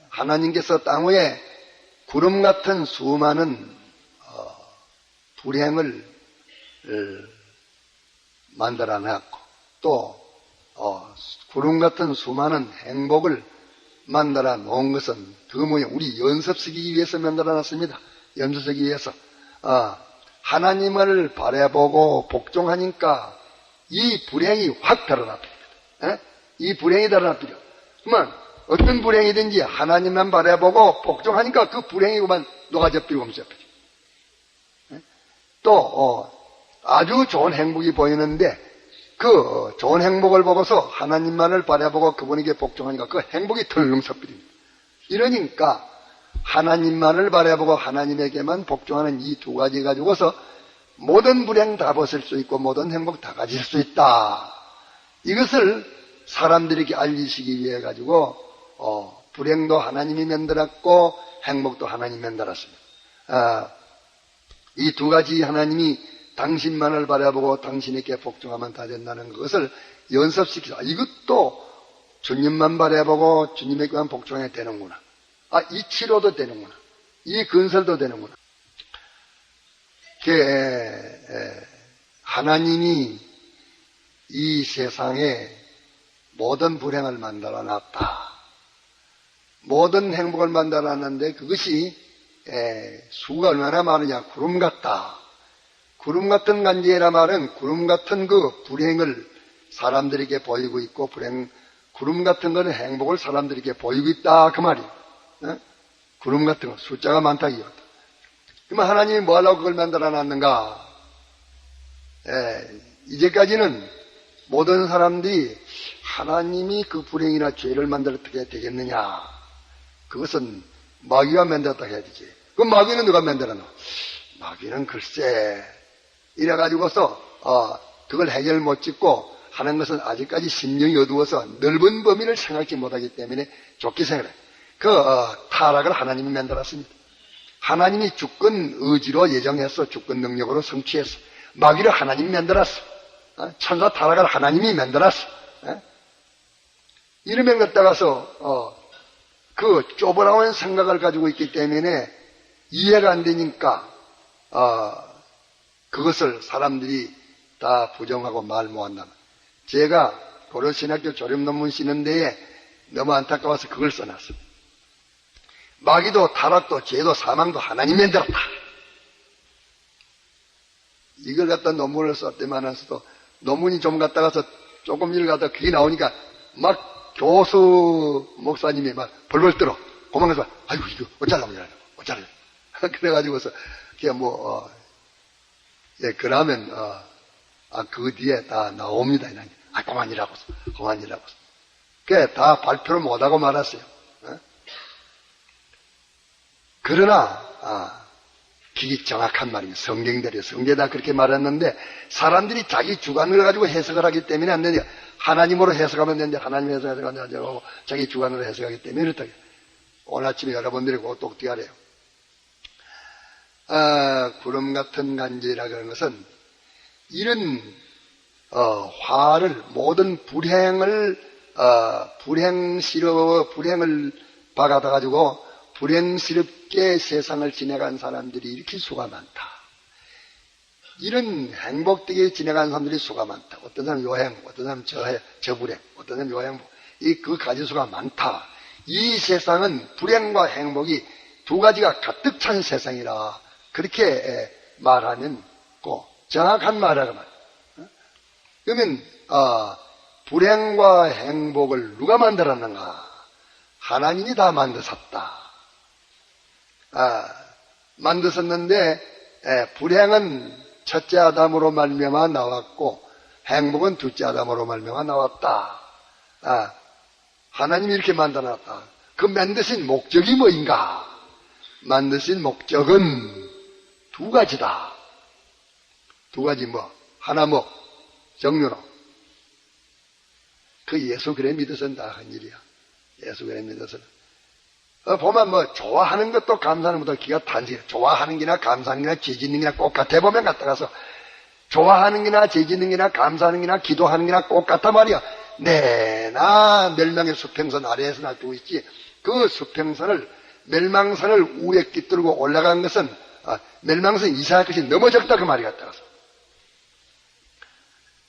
하나님께서 땅 위에 구름 같은 수많은 불행을 만들어 놨고 또 구름 같은 수많은 행복을 만들어 놓은 것은 그 모양 우리 연습쓰기 위해서 만들어 놨습니다. 연습쓰기 위해서 하나님을 바라보고 복종하니까 이 불행이 확 드러납니다. 이 불행이 드러납니다. 그러면 어떤 불행이든지 하나님만 바라보고 복종하니까 그 불행이 그만 녹아져버리고 없어져버리죠. 또 아주 좋은 행복이 보이는데 그 좋은 행복을 보고서 하나님만을 바라보고 그분에게 복종하니까 그 행복이 덜렁 섞입니다. 이러니까 하나님만을 바라보고 하나님에게만 복종하는 이 두 가지 가지고서 모든 불행 다 벗을 수 있고 모든 행복 다 가질 수 있다. 이것을 사람들에게 알리시기 위해 가지고 불행도 하나님이 만들었고 행복도 하나님이 만들었습니다. 이 두 가지 하나님이 당신만을 바라보고 당신에게 복종하면 다 된다는 것을 연습시키자. 이것도 주님만 바라보고 주님에게만 복종해야 되는구나. 이 치료도 되는구나. 이 건설도 되는구나. 하나님이 이 세상에 모든 불행을 만들어 놨다. 모든 행복을 만들어 놨는데 그것이 수가 얼마나 많으냐. 구름 같다. 구름 같은 간지라 말은 구름 같은 그 불행을 사람들에게 보이고 있고 구름 같은 거는 행복을 사람들에게 보이고 있다. 그 말이에요. 구름 같은 거 숫자가 많다 이거다. 그러면 하나님이 뭐 하려고 그걸 만들어 놨는가? 이제까지는 모든 사람들이 하나님이 그 불행이나 죄를 만들어 어떻게 되겠느냐? 그것은 마귀가 만들었다 해야 되지. 그 마귀는 누가 만들어 놔? 마귀는 글쎄 이래가지고서 그걸 해결 못 짓고 하는 것은 아직까지 심령이 어두워서 넓은 범위를 생각지 못하기 때문에 좋게 생각해. 타락을 하나님이 만들었습니다. 하나님이 주권 의지로 예정했어. 주권 능력으로 성취했어. 마귀를 하나님이 만들었어. 천사 타락을 하나님이 만들었어. 이러면 갖다가서 그 좁아나온 생각을 가지고 있기 때문에 이해가 안 되니까 그것을 사람들이 다 부정하고 말 못한다. 제가 고려신학교 졸업논문 쓰는 데에 너무 안타까워서 그걸 써놨습니다. 마귀도 타락도 죄도 사망도 하나님 만들었다. 이걸 갖다 논문을 썼더만서도 논문이 좀 갖다가서 조금 읽어가다 그게 나오니까 막 교수 목사님이 막 벌벌 떨어. 고만가서 아이고 이거 어쩌려고 그래가지고서 그게 그러면 그 뒤에 다 나옵니다. 그만이라고. 그게 다 발표를 못하고 말았어요. 그러나 그게 정확한 말입니다. 성경대로 성경에다 그렇게 말했는데 사람들이 자기 주관을 가지고 해석을 하기 때문에 안 되냐. 하나님으로 해석하면 되는데 하나님 해석하면 안 되고 자기 주관으로 해석하기 때문에 이렇다. 오늘 아침에 여러분들이 그거 똑똑히 하래요. 구름 같은 간지라 그런 것은 이런 화를 모든 불행을 불행을 박아다 가지고 불행스럽게 세상을 지내간 사람들이 이렇게 수가 많다. 이런 행복되게 지내간 사람들이 수가 많다. 어떤 사람 요행, 어떤 사람 저불행, 어떤 사람 요행복. 그 가지수가 많다. 이 세상은 불행과 행복이 두 가지가 가득 찬 세상이라 그렇게 말하면 정확한 말이라고 말이야. 그러면 불행과 행복을 누가 만들었는가? 하나님이 다 만드셨다. 만드셨는데 불행은 첫째 아담으로 말미암아 나왔고 행복은 둘째 아담으로 말미암아 나왔다. 하나님이 이렇게 만들어놨다. 그 만드신 목적이 뭐인가? 만드신 목적은 두 가지다. 두 가지 하나 정료로. 그 예수 그래 믿어서는 다 한 일이야. 예수 그래 믿어서는. 보면 좋아하는 것도 감사하는 것도 기가 단지 좋아하는 게나 감사하는 게나 죄 짓는 게나 똑같아. 보면 갔다 가서 좋아하는 게나 죄 짓는 게나 감사하는 게나 기도하는 게나 똑같단 말이야. 내나 멸망의 수평선 아래에서 놔두고 있지, 그 수평선을, 멸망선을 우에 깃들고 올라간 것은 멸망선 이상할 것이 너무 적다 그 말이 같다서.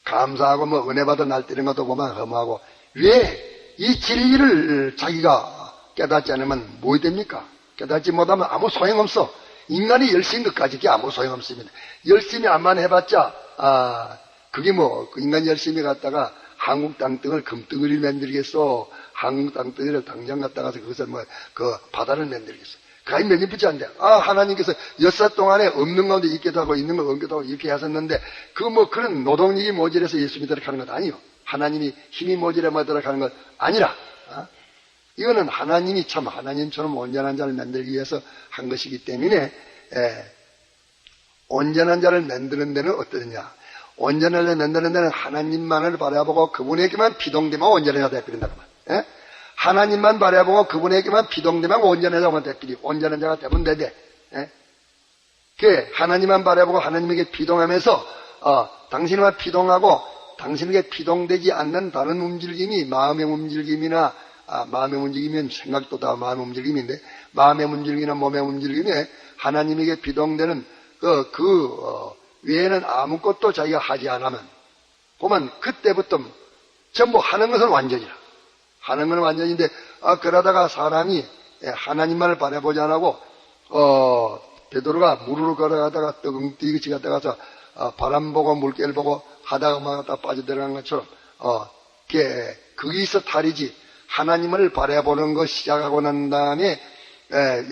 감사하고 뭐 은혜 받은 날 때리는 것도 보면 허무하고, 왜 이 진리를 자기가 깨닫지 않으면 뭐 됩니까? 깨닫지 못하면 아무 소용없어. 인간이 열심히 것까지 아무 소용없습니다. 열심히 안만 해봤자 그게 뭐 인간이 열심히 갔다가 한국 땅덩을 금덩어리를 만들겠어. 한국 땅덩어리를 당장 갔다가서 그것을 뭐 그 바다를 만들겠어. 그게 몇 년 붙지 않는데, 하나님께서 역사 동안에 없는 가운데 있기도 하고 있는 걸 없기도 하고 이렇게 하셨는데, 그런 노동력이 모자라서 예수 믿도록 하는 것 아니요. 하나님이 힘이 모자라 믿도록 하는 것 아니라, 이거는 하나님이 참 하나님처럼 온전한 자를 만들기 위해서 한 것이기 때문에, 온전한 자를 만드는 데는 어떠냐? 온전한 자를 만드는 데는 하나님만을 바라보고 그분에게만 비동되면 온전한 자가 되어버린다고 말. 하나님만 바라보고 그분에게만 비동되면 온전한 자가 되어버리고 온전한 자가 되면 되대. 그 하나님만 바라보고 하나님에게 비동하면서 당신만 비동하고 당신에게 비동되지 않는 다른 움직임이 마음의 움직임이나 마음의 움직임이면 생각도 다 마음의 움직임인데, 마음의 움직임이나 몸의 움직임에 하나님에게 비동되는 외에는 아무것도 자기가 하지 않으면, 보면 그때부터 전부 하는 것은 완전이라. 하는 건 완전인데, 그러다가 사람이 하나님만을 바라보지 않고, 베드로가 물으로 걸어가다가 뜨금띠기 갔다가서 바람 보고 물결 보고 하다가 막 빠져들어간 것처럼, 거기서 탈이지, 하나님을 바라보는 것 시작하고 난 다음에,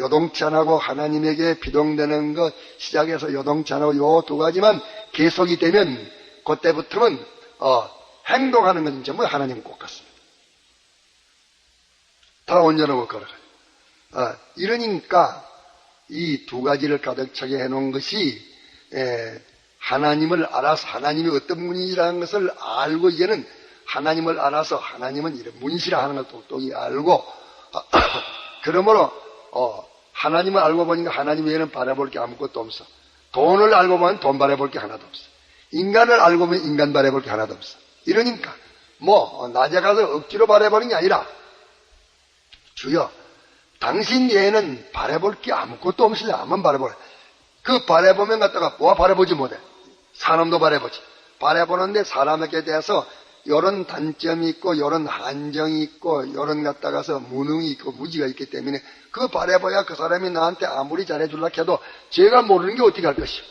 요동치 않고 하나님에게 비동되는 것 시작해서 요동치 않고 요 두 가지만 계속이 되면, 그때부터는, 행동하는 건 전부 하나님 것 같습니다. 다 온전하고 걸어가요. 이러니까 이 두 가지를 가득 차게 해놓은 것이 하나님을 알아서 하나님이 어떤 분이라는 것을 알고, 이제는 하나님을 알아서 하나님은 이런 분이시라 하는 걸 똑똑히 알고, 그러므로 하나님을 알고 보니까 하나님 외에는 바라볼 게 아무것도 없어. 돈을 알고 보면 돈 바라볼 게 하나도 없어. 인간을 알고 보면 인간 바라볼 게 하나도 없어. 이러니까 낮에 가서 억지로 바라보는 게 아니라, 주여 당신 외에는 바라볼 게 아무것도 없으려 한번 바라보라. 그 바라보면 갖다가 바라보지 못해. 사람도 바라보지. 바라보는데 사람에게 대해서 요런 단점이 있고 요런 한정이 있고 요런 갖다가서 무능이 있고 무지가 있기 때문에 그 바라봐야 그 사람이 나한테 아무리 잘해줄라 해도 제가 모르는 게 어떻게 할 것이오.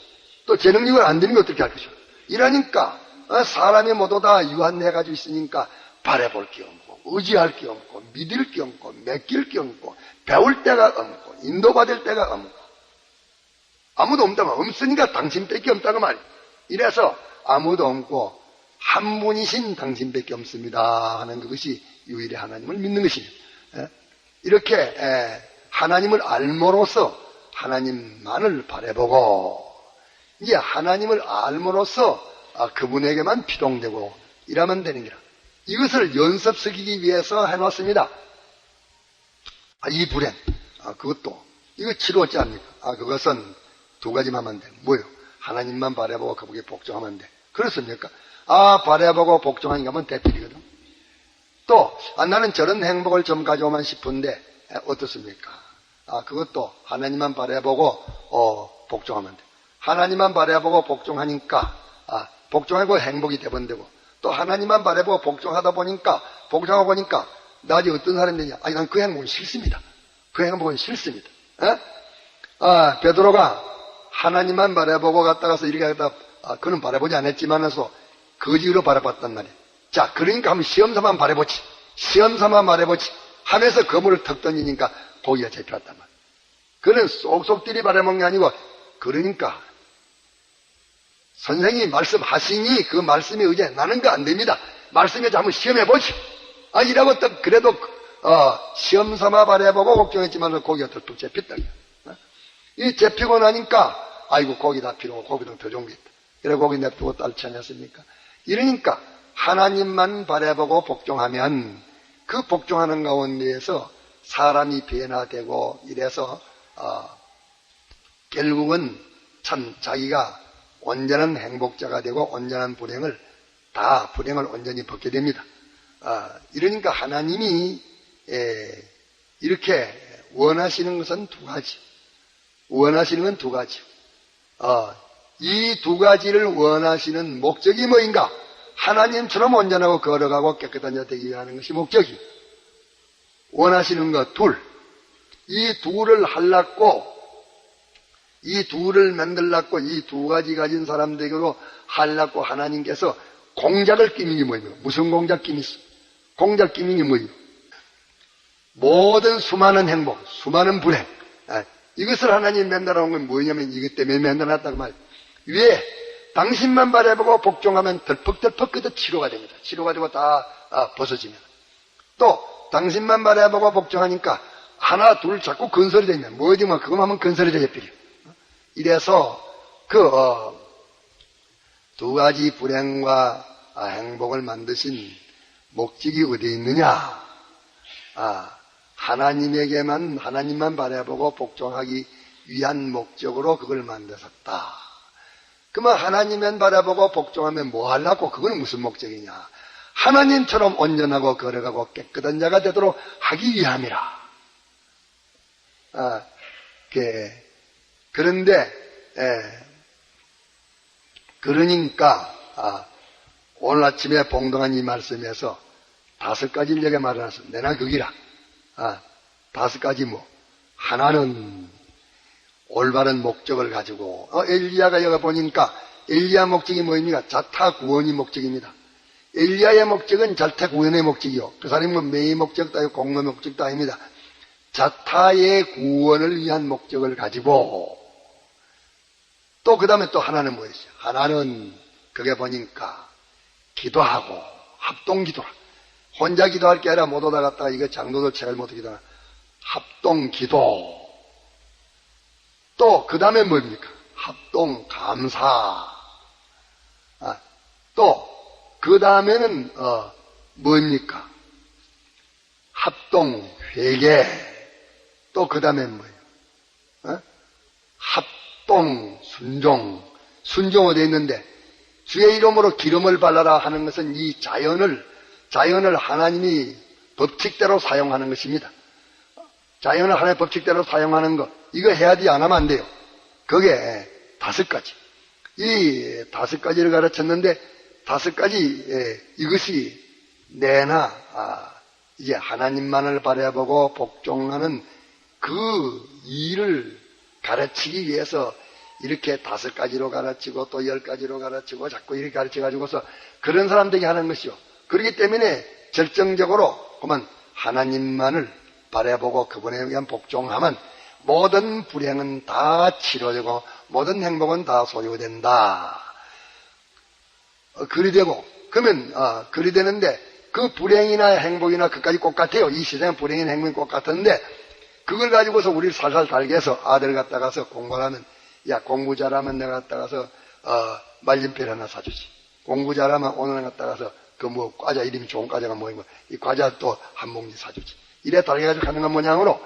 또 제 능력을 안 되는 게 어떻게 할 것이오. 이러니까 사람이 모두 다 유한해가지고 있으니까 바라볼 게 없고 의지할 게 없고 믿을 게 없고 맡길 게 없고 배울 데가 없고 인도받을 데가 없고 아무도 없다면 없으니까 당신밖에 없다고 말이야. 이래서 아무도 없고 한 분이신 당신밖에 없습니다 하는 그것이 유일의 하나님을 믿는 것입니다. 이렇게 하나님을 알므로써 하나님만을 바라보고 이제 하나님을 알므로써 그분에게만 비동되고 이러면 되는 거라. 이것을 연습시키기 위해서 해놨습니다. 이 불행, 그것도 이거 치료하지 않습니까? 그것은 두 가지만 하면 돼. 뭐요? 하나님만 바라보고 그분에게 복종하면 돼. 그렇습니까? 바라보고 복종하니까 하면 대필이거든. 또 나는 저런 행복을 좀 가져오면 싶은데 어떻습니까? 그것도 하나님만 바라보고 복종하면 돼. 하나님만 바라보고 복종하니까 복종하고 행복이 되번되고, 또 하나님만 바라보고 복종하다 보니까 복종하고 보니까 나중에 어떤 사람이 되냐? 난 그 행복은 싫습니다. 그 행복은 싫습니다. 베드로가 하나님만 바라보고 갔다가서 이렇게 하다 그는 바라보지 않았지만서 거지로 바라봤단 말이야. 자, 그러니까 한번 시험삼아 바라보지. 시험삼아 바라보지 하면서 거물을 턱 던지니까 고기가 잡혀왔단 말이야. 그는 쏙쏙들이 바라본 게 아니고, 그러니까 선생님이 말씀하시니 그 말씀에 의지해 나는 거 안 됩니다. 말씀에 한번 시험해보지. 이라고 또 그래도 시험 삼아 바라보고 걱정했지만 고기가 덜뚝 잡혔다. 이 잡히고 나니까 아이고 고기 다 필요하고 고기는 더 좋은 게 있다. 이래 고기 냅두고 딸지 않았습니까? 이러니까 하나님만 바라보고 복종하면 그 복종하는 가운데에서 사람이 변화되고 이래서 결국은 참 자기가 온전한 행복자가 되고 온전한 불행을 온전히 벗게 됩니다. 이러니까 하나님이 이렇게 원하시는 것은 두 가지. 원하시는 건 두 가지. 이 두 가지를 원하시는 목적이 뭐인가? 하나님처럼 온전하고 거룩하고 깨끗한 자 되기 위하는 것이 목적이. 원하시는 것 둘. 이 둘을 하려고, 이 둘을 만들려고, 이 두 가지 가진 사람들에게로 하려고 하나님께서 공작을 끼는 게 뭐예요? 무슨 공작 끼니 있어? 공작 끼는 게 뭐예요? 모든 수많은 행복, 수많은 불행, 이것을 하나님 만들어온 건 뭐냐면 이것 때문에 만들어놨다고 말이에요. 왜? 당신만 바라보고 복종하면 덜컥덜컥 그도 치료가 됩니다. 치료가 되고 다 벗어지면. 또 당신만 바라보고 복종하니까 하나 둘 자꾸 건설이 되면 뭐지 뭐 그거 하면 건설이 되겠더래요. 이래서 두 가지 불행과 행복을 만드신 목적이 어디에 있느냐? 하나님만 바라보고 복종하기 위한 목적으로 그걸 만드셨다. 그러면 하나님만 바라보고 복종하면 뭐 하려고? 그건 무슨 목적이냐? 하나님처럼 온전하고 거룩하고 깨끗한 자가 되도록 하기 위함이라. 그런데 그러니까 오늘 아침에 봉동한 이 말씀에서 5가지를 여기 말해놨어. 내나 거기라. 5가지 뭐. 하나는 올바른 목적을 가지고, 엘리야가 여기 보니까 엘리야 목적이 뭐입니까? 자타 구원이 목적입니다. 엘리야의 목적은 자타 구원의 목적이요. 그 사람이 뭐 매의 목적도 아니고 공로의 목적도 아닙니다. 자타의 구원을 위한 목적을 가지고, 또 그 다음에 또 하나는 뭐였어요? 하나는 그게 보니까 기도하고 합동기도라. 혼자 기도할 게 아니라 못 오다 갔다가 이거 장로들 책을 못 기도하나 합동기도. 또 그 다음에 뭡니까? 합동감사. 또 그 다음에는 뭡니까? 합동회개. 또 그 다음에 뭐예요? 합동순종. 순종 어디에 있는데 주의 이름으로 기름을 발라라 하는 것은 이 자연을 하나님이 법칙대로 사용하는 것입니다. 자연을 하나님의 법칙대로 사용하는 것, 이거 해야 돼, 안 하면 안 돼요. 그게 5가지. 이 5가지를 가르쳤는데 5가지 이것이 내나 이제 하나님만을 바라보고 복종하는 그 일을 가르치기 위해서 이렇게 5가지로 가르치고 또 10가지로 가르치고 자꾸 이렇게 가르쳐가지고서 그런 사람들에게 하는 것이요. 그렇기 때문에 결정적으로 그만 하나님만을 바라보고 그분에 의한 복종하면 모든 불행은 다 치료되고 모든 행복은 다 소유된다. 그리 되고 그러면 그리 되는데 그 불행이나 행복이나 그까지 똑같아요. 이 세상은 불행이나 행복이 똑같은데 그걸 가지고서 우리를 살살 달게 해서 아들 갖다 가서 공부를 하면 야 공부 잘하면 내가 갖다 가서 말림필 하나 사주지. 공부 잘하면 오늘 갖다 가서 그 뭐 과자 이름이 좋은 과자가 뭐인 이 과자 또 한 몽지 사주지. 이래 달게 가지고 하는 건 뭐냐므로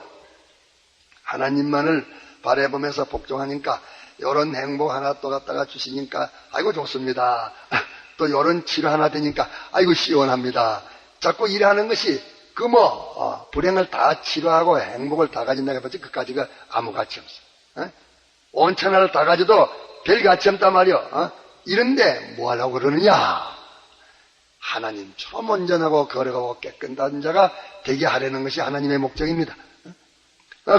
하나님만을 바라보면서 복종하니까 요런 행복 하나 또 갖다가 주시니까 아이고 좋습니다. 또 요런 치료 하나 되니까 아이고 시원합니다. 자꾸 일하는 것이 불행을 다 치료하고 행복을 다 가진다고 해봤지 그까지가 아무 가치 없어. 온천하를 다 가져도 별 가치 없단 말이야. 이런데 뭐 하려고 그러느냐? 하나님처럼 온전하고 거룩하고 깨끗한 자가 되게 하려는 것이 하나님의 목적입니다.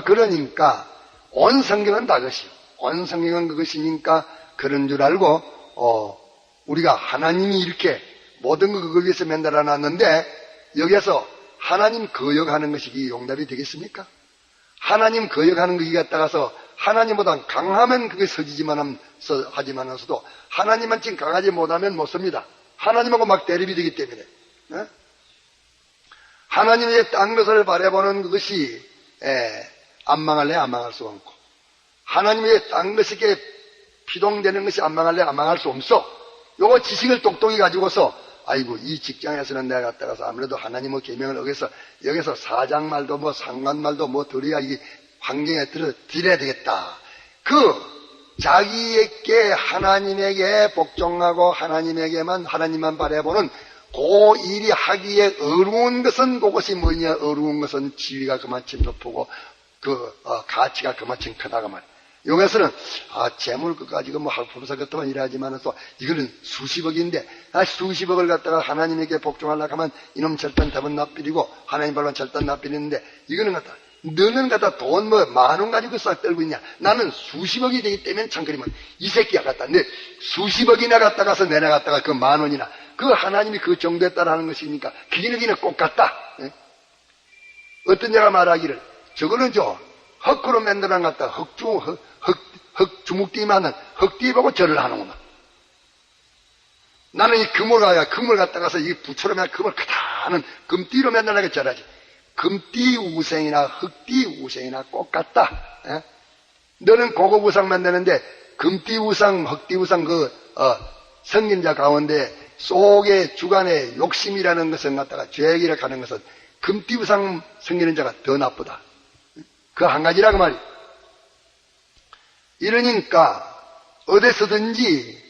그러니까 온 성경은 다 그것이요. 온 성경은 그것이니까 그런 줄 알고 우리가 하나님이 이렇게 모든 거 그걸 위해서 만들어 놨는데 여기에서 하나님 거역하는 것이 용답이 되겠습니까? 하나님 거역하는 것이 갖다가서 하나님보다 강하면 그게 하지만서도 하나님만 지금 강하지 못하면 못 씁니다. 하나님하고 막 대립이 되기 때문에. 하나님의 딴 것을 바라보는 그것이 안 망할래 안 망할 수 없고 하나님의 딴 것에게 피동되는 것이 안 망할래 안 망할 수 없어. 요거 지식을 똑똑히 가지고서 아이고 이 직장에서는 내가 갔다 가서 아무래도 하나님의 계명을 어겨서 여기서 사장 말도 뭐 상관 말도 뭐 들어야 이 환경에 들어야 되겠다. 자기에게 하나님에게 복종하고 하나님만 바라보는 그 일이 하기에 어려운 것은 그것이 뭐냐? 어려운 것은 지위가 그만큼 높고 가치가 그만큼 크다가 말이야. 여기서는 재물 그 가지고 뭐 할품사 같은 일하지만 또 이거는 수십억인데 수십억을 갖다가 하나님에게 복종하려고 하면 이놈 절단 답은 납비리고 하나님 발로 절단 납비리는데 이거는 갖다 너는 갖다 돈 뭐 만 원 가지고 싹 떨고 있냐? 나는 수십억이 되기 때문에 참그리면 이 새끼야 갖다 내 수십억이나 갖다가서 내나 갖다가 그 만 원이나 그 하나님이 그 정도에 따라 하는 것이니까 기기는 꼭 같다. 예? 어떤 자가 말하기를 저거는 흙으로 만들어낸 것 같다. 흙 주먹띠만은 흙띠 보고 절을 하는구나. 나는 이 금을 갖다가서 이 부처로면 금을 크다는 금띠로 만들어내게 절하지. 금띠 우생이나 흙띠 우생이나 꼭 같다. 예? 너는 고급 우상 만드는데 금띠 우상, 흙띠 우상 성인자 가운데 속에 주관의 욕심이라는 것을 갖다가 죄악이라 하는 것은 금띠 우상 성기는 자가 더 나쁘다. 그 한 가지라고 말이야. 이러니까 어디서든지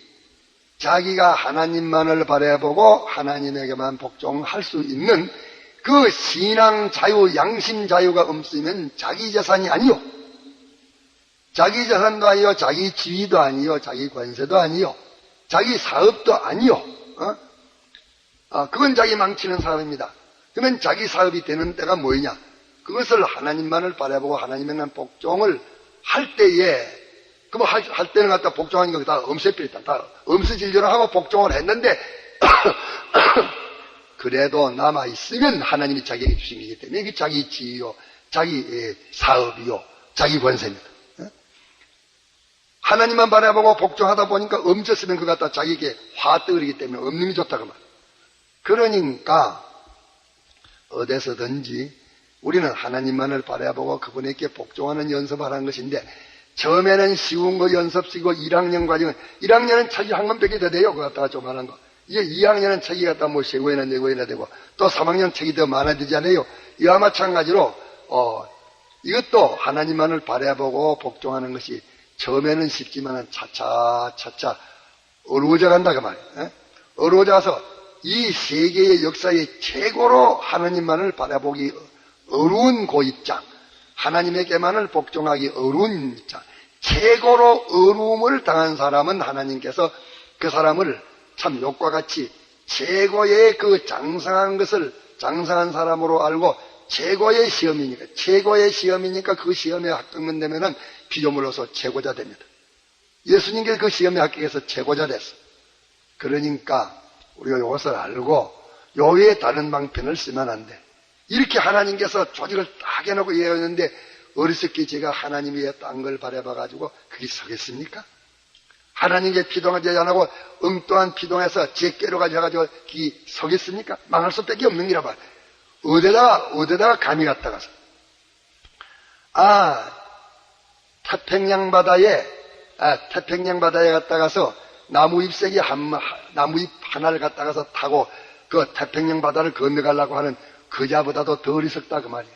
자기가 하나님만을 바라보고 하나님에게만 복종할 수 있는 그 신앙 자유, 양심 자유가 없으면 자기 재산이 아니요. 자기 재산도 아니요. 자기 지위도 아니요. 자기 권세도 아니요. 자기 사업도 아니요. 그건 자기 망치는 사업입니다. 그러면 자기 사업이 되는 때가 뭐냐? 그것을 하나님만을 바라보고 하나님에만 복종을 할 때에 그뭐 할 때는 갖다 복종하니까 다 엄세필이다. 다 엄세진료를 하고 복종을 했는데 그래도 남아있으면 하나님이 자기에게 주신 거기 때문에 이게 자기 지위요, 자기 사업이요, 자기 권세입니다. 하나님만 바라보고 복종하다 보니까 엄졌으면 그거 갖다 자기에게 화뜨리기 때문에 없는 게 좋다고 말이에요. 그러니까 어디서든지 우리는 하나님만을 바라보고 그분에게 복종하는 연습을 하는 것인데 처음에는 쉬운 거 연습시고 1학년 과정은 1학년은 책이 한 권밖에 더 돼요. 그거 갖다가 좀 하는 거. 이제 2학년은 책이 갖다 뭐 3권이나 4권이나 되고 또 3학년 책이 더 많아지잖아요. 이와 마찬가지로 이것도 하나님만을 바라보고 복종하는 것이 처음에는 쉽지만은 차차 어려워져 간다 그 말이에요. 어려워져 가서 이 세계의 역사의 최고로 하나님만을 바라보기 어려운 그 입장, 하나님에게만을 복종하기 어려운 입장, 최고로 어려움을 당한 사람은 하나님께서 그 사람을 참 욕과 같이 최고의 그 장성한 것을 장성한 사람으로 알고 최고의 시험이니까 그 시험에 합격만 되면은 피조물로서 최고자 됩니다. 예수님께서 그 시험에 합격해서 최고자 됐어. 그러니까 우리가 이것을 알고 요 외에 다른 방편을 쓰면 안 돼. 이렇게 하나님께서 조직을 딱 해놓고 이해했는데 어리석게 제가 하나님 위에 딴 걸 바라봐가지고 그게 서겠습니까? 하나님께 피동하지 않고 엉뚱한 피동해서 제 꾀로 가져가지고 그게 서겠습니까? 망할 수밖에 없는 기라 봐. 어디다가 감히 갖다가서 태평양 바다에 갔다가서 나무잎 하나를 갖다가서 타고 그 태평양 바다를 건너가려고 하는 그자보다도 더 어리석다 그 말이야.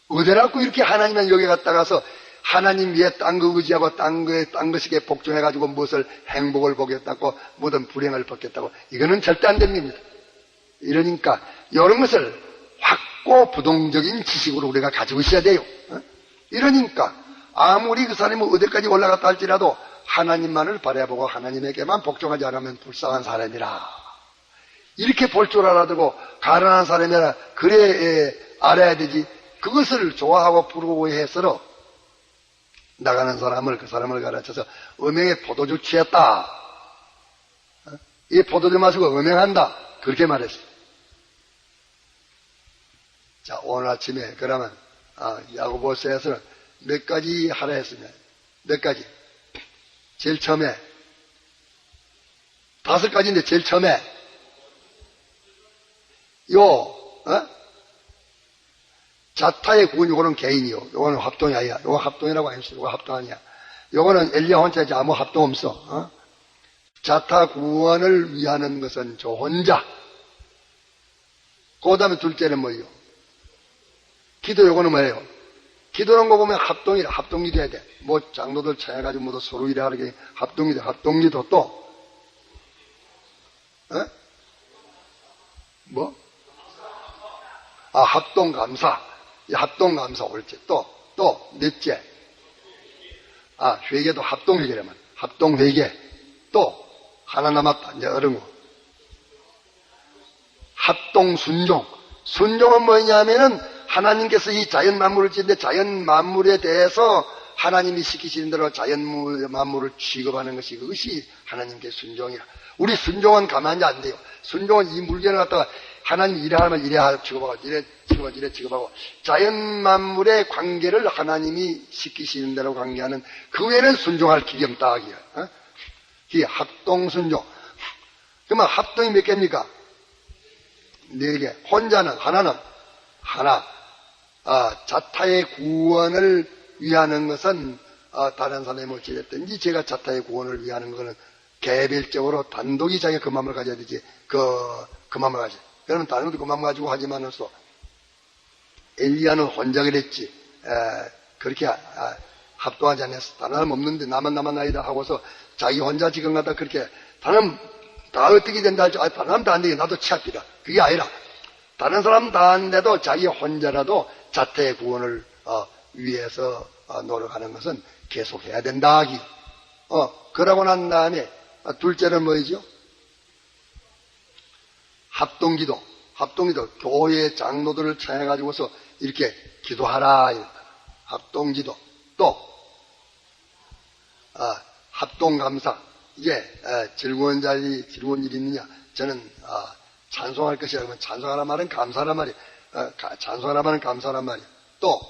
어디라고 이렇게 하나님은 여기 갔다가서 하나님 위에 딴 거 의지하고 딴 것에게 복종해가지고 무엇을 행복을 보겠다고 모든 불행을 벗겠다고 이거는 절대 안 됩니다. 이러니까 이런 것을 확고 부동적인 지식으로 우리가 가지고 있어야 돼요. 이러니까 아무리 그 사람이 어디까지 올라갔다 할지라도 하나님만을 바라보고 하나님에게만 복종하지 않으면 불쌍한 사람이라. 이렇게 볼 줄 알아두고 가난한 사람이라 그래 알아야 되지. 그것을 좋아하고 부러워해서 나가는 사람을 그 사람을 가르쳐서 음행에 포도주 취했다. 이 포도주 마시고 음행한다. 그렇게 말했어요. 자, 오늘 아침에 그러면 야고보서에서는 몇 가지 하라 했으면 몇 가지. 제일 처음에 5가지인데 제일 처음에 자타의 구원, 요거는 개인이요. 요거는 합동이 아니야. 요거 합동이라고 안 했어요. 요거 합동 아니야. 요거는 엘리야 혼자지 아무 합동 없어. 자타 구원을 위하는 것은 저 혼자. 그 다음에 둘째는 뭐예요? 기도, 요거는 뭐예요? 기도는 거 보면 합동이라. 합동기도 해야 돼. 뭐 장로들 찾아가지고 모두 서로 일해 하는 합동기도. 합동기도 또 뭐? 합동감사. 합동감사 옳지. 또 넷째. 회개도 합동회개라면. 합동회개. 또 하나 남았다. 이제 어려운 거. 합동순종. 순종은 뭐냐면은 하나님께서 이 자연 만물을 지는데 자연 만물에 대해서 하나님이 시키시는 대로 자연 만물을 취급하는 것이 그것이 하나님께 순종이야. 우리 순종은 가만히 안 돼요. 순종은 이 물건을 갖다가 하나님 이래 하면 이래 취급하고 이래 취급하고 자연 만물의 관계를 하나님이 시키시는 대로 관계하는 그 외에는 순종할 기경 따기야. 이 합동순종. 그러면 합동이 몇 개입니까? 4개. 혼자는 하나. 자타의 구원을 위하는 것은 다른 사람이 어찌됐든지 제가 자타의 구원을 위하는 것은 개별적으로 단독이 자기가 그 마음을 가져야 되지. 그 마음을 가져. 그러면 다른 것도 그 마음 가지고 하지만서 엘리야는 혼자 그랬지. 그렇게 합동하지 않았어. 다른 사람 없는데 나만 아니다 하고서 자기 혼자 지금 갖다 그렇게 다른 다 어떻게 된다 할지 다른 사람 다 안 되게 나도 취합이다. 그게 아니라 다른 사람 다 하는데도 자기 혼자라도 자태의 구원을 위해서 노력하는 것은 계속해야 된다 하기. 그러고 난 다음에 둘째는 뭐이죠? 합동기도. 교회 장로들을 찾아가지고서 이렇게 기도하라. 합동기도. 또 합동감사. 이게 즐거운 일이 있느냐? 저는 찬송할 것이라 그러면 찬송하란 말은 감사란 말이에요. 찬송하란 말은 감사란 말이에요. 또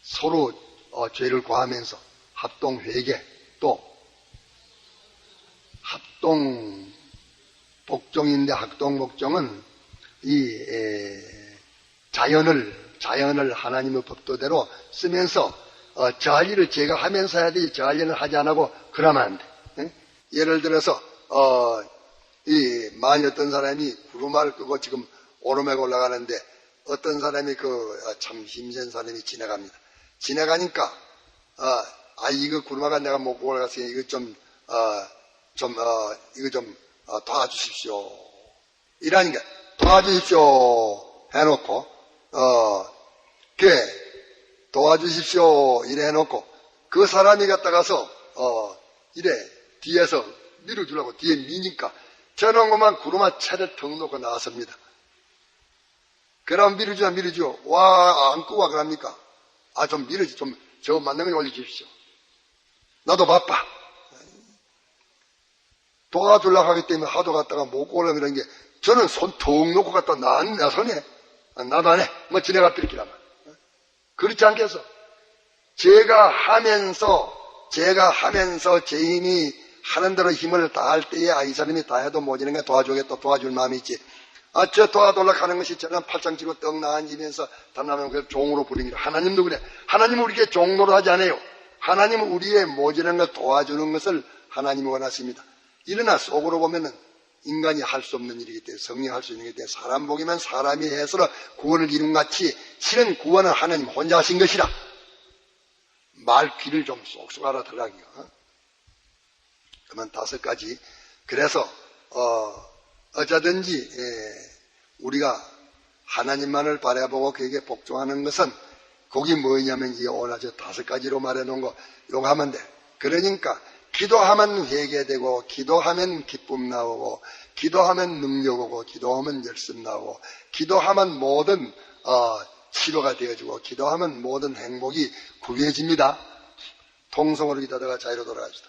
서로 죄를 고하면서 합동회개. 또 합동복종인데 합동복종은 이 자연을 하나님의 법도대로 쓰면서 저 할 일을 제가 하면서 해야 되지 저 할 일은 하지 안 하고 그러면 안 돼. 예를 들어서 만일 어떤 사람이 구루마를 끄고 지금 오르막에 올라가는데 어떤 사람이 참 힘센 사람이 지나갑니다. 지나가니까 이거 구루마가 내가 못 올라갔으니 이거 이거 좀 도와주십시오. 이러니까 도와주십시오 해놓고 도와주십시오 이래 해놓고 그 사람이 갔다가서 이래 뒤에서 밀어주려고 뒤에 미니까 저런 것만 구루마 차를 턱 놓고 나왔습니다. 그럼 밀어줘. 와, 안 끄고 와, 그럽니까? 좀 밀어줘. 저 만난 거 올려주십시오. 나도 바빠. 도와주려고 하기 때문에 하도 갔다가 못 오려면 이런 게 저는 손 턱 놓고 갔다 내 손에 나도 안 해. 뭐 지내가 들키라면. 그렇지 않겠어? 제가 하면서 제 힘이 하는 대로 힘을 다할 때에 이 사람이 다 해도 모자는 게 도와주겠다 도와줄 마음이 있지. 저 도와달라고 하는 것이 저는 팔짱 치고 떡 나앉으면서 단나면 그걸 종으로 부립니다. 하나님도 그래. 하나님은 우리에게 종로로 하지 않아요. 하나님은 우리의 모자란 걸 도와주는 것을 하나님이 원하십니다. 일어나 속으로 보면은 인간이 할 수 없는 일이기 때문에 성령이 할 수 있는 일이기 때문에 사람 복이면 사람이 해서 구원을 이룬 같이 실은 구원은 하나님 혼자 하신 것이라. 말 귀를 좀 쏙쏙 알아들라고요. 그러면 5가지. 그래서 어쩌든지 우리가 하나님만을 바라보고 그에게 복종하는 것은 그게 뭐냐면 이 오늘 저 5가지로 말해놓은 거 요거 하면 돼. 그러니까 기도하면 회개되고 기도하면 기쁨 나오고 기도하면 능력 오고 기도하면 열심 나오고 기도하면 모든 치료가 되어지고 기도하면 모든 행복이 구해집니다. 통성으로 기도하다가 자유로 돌아갑시다.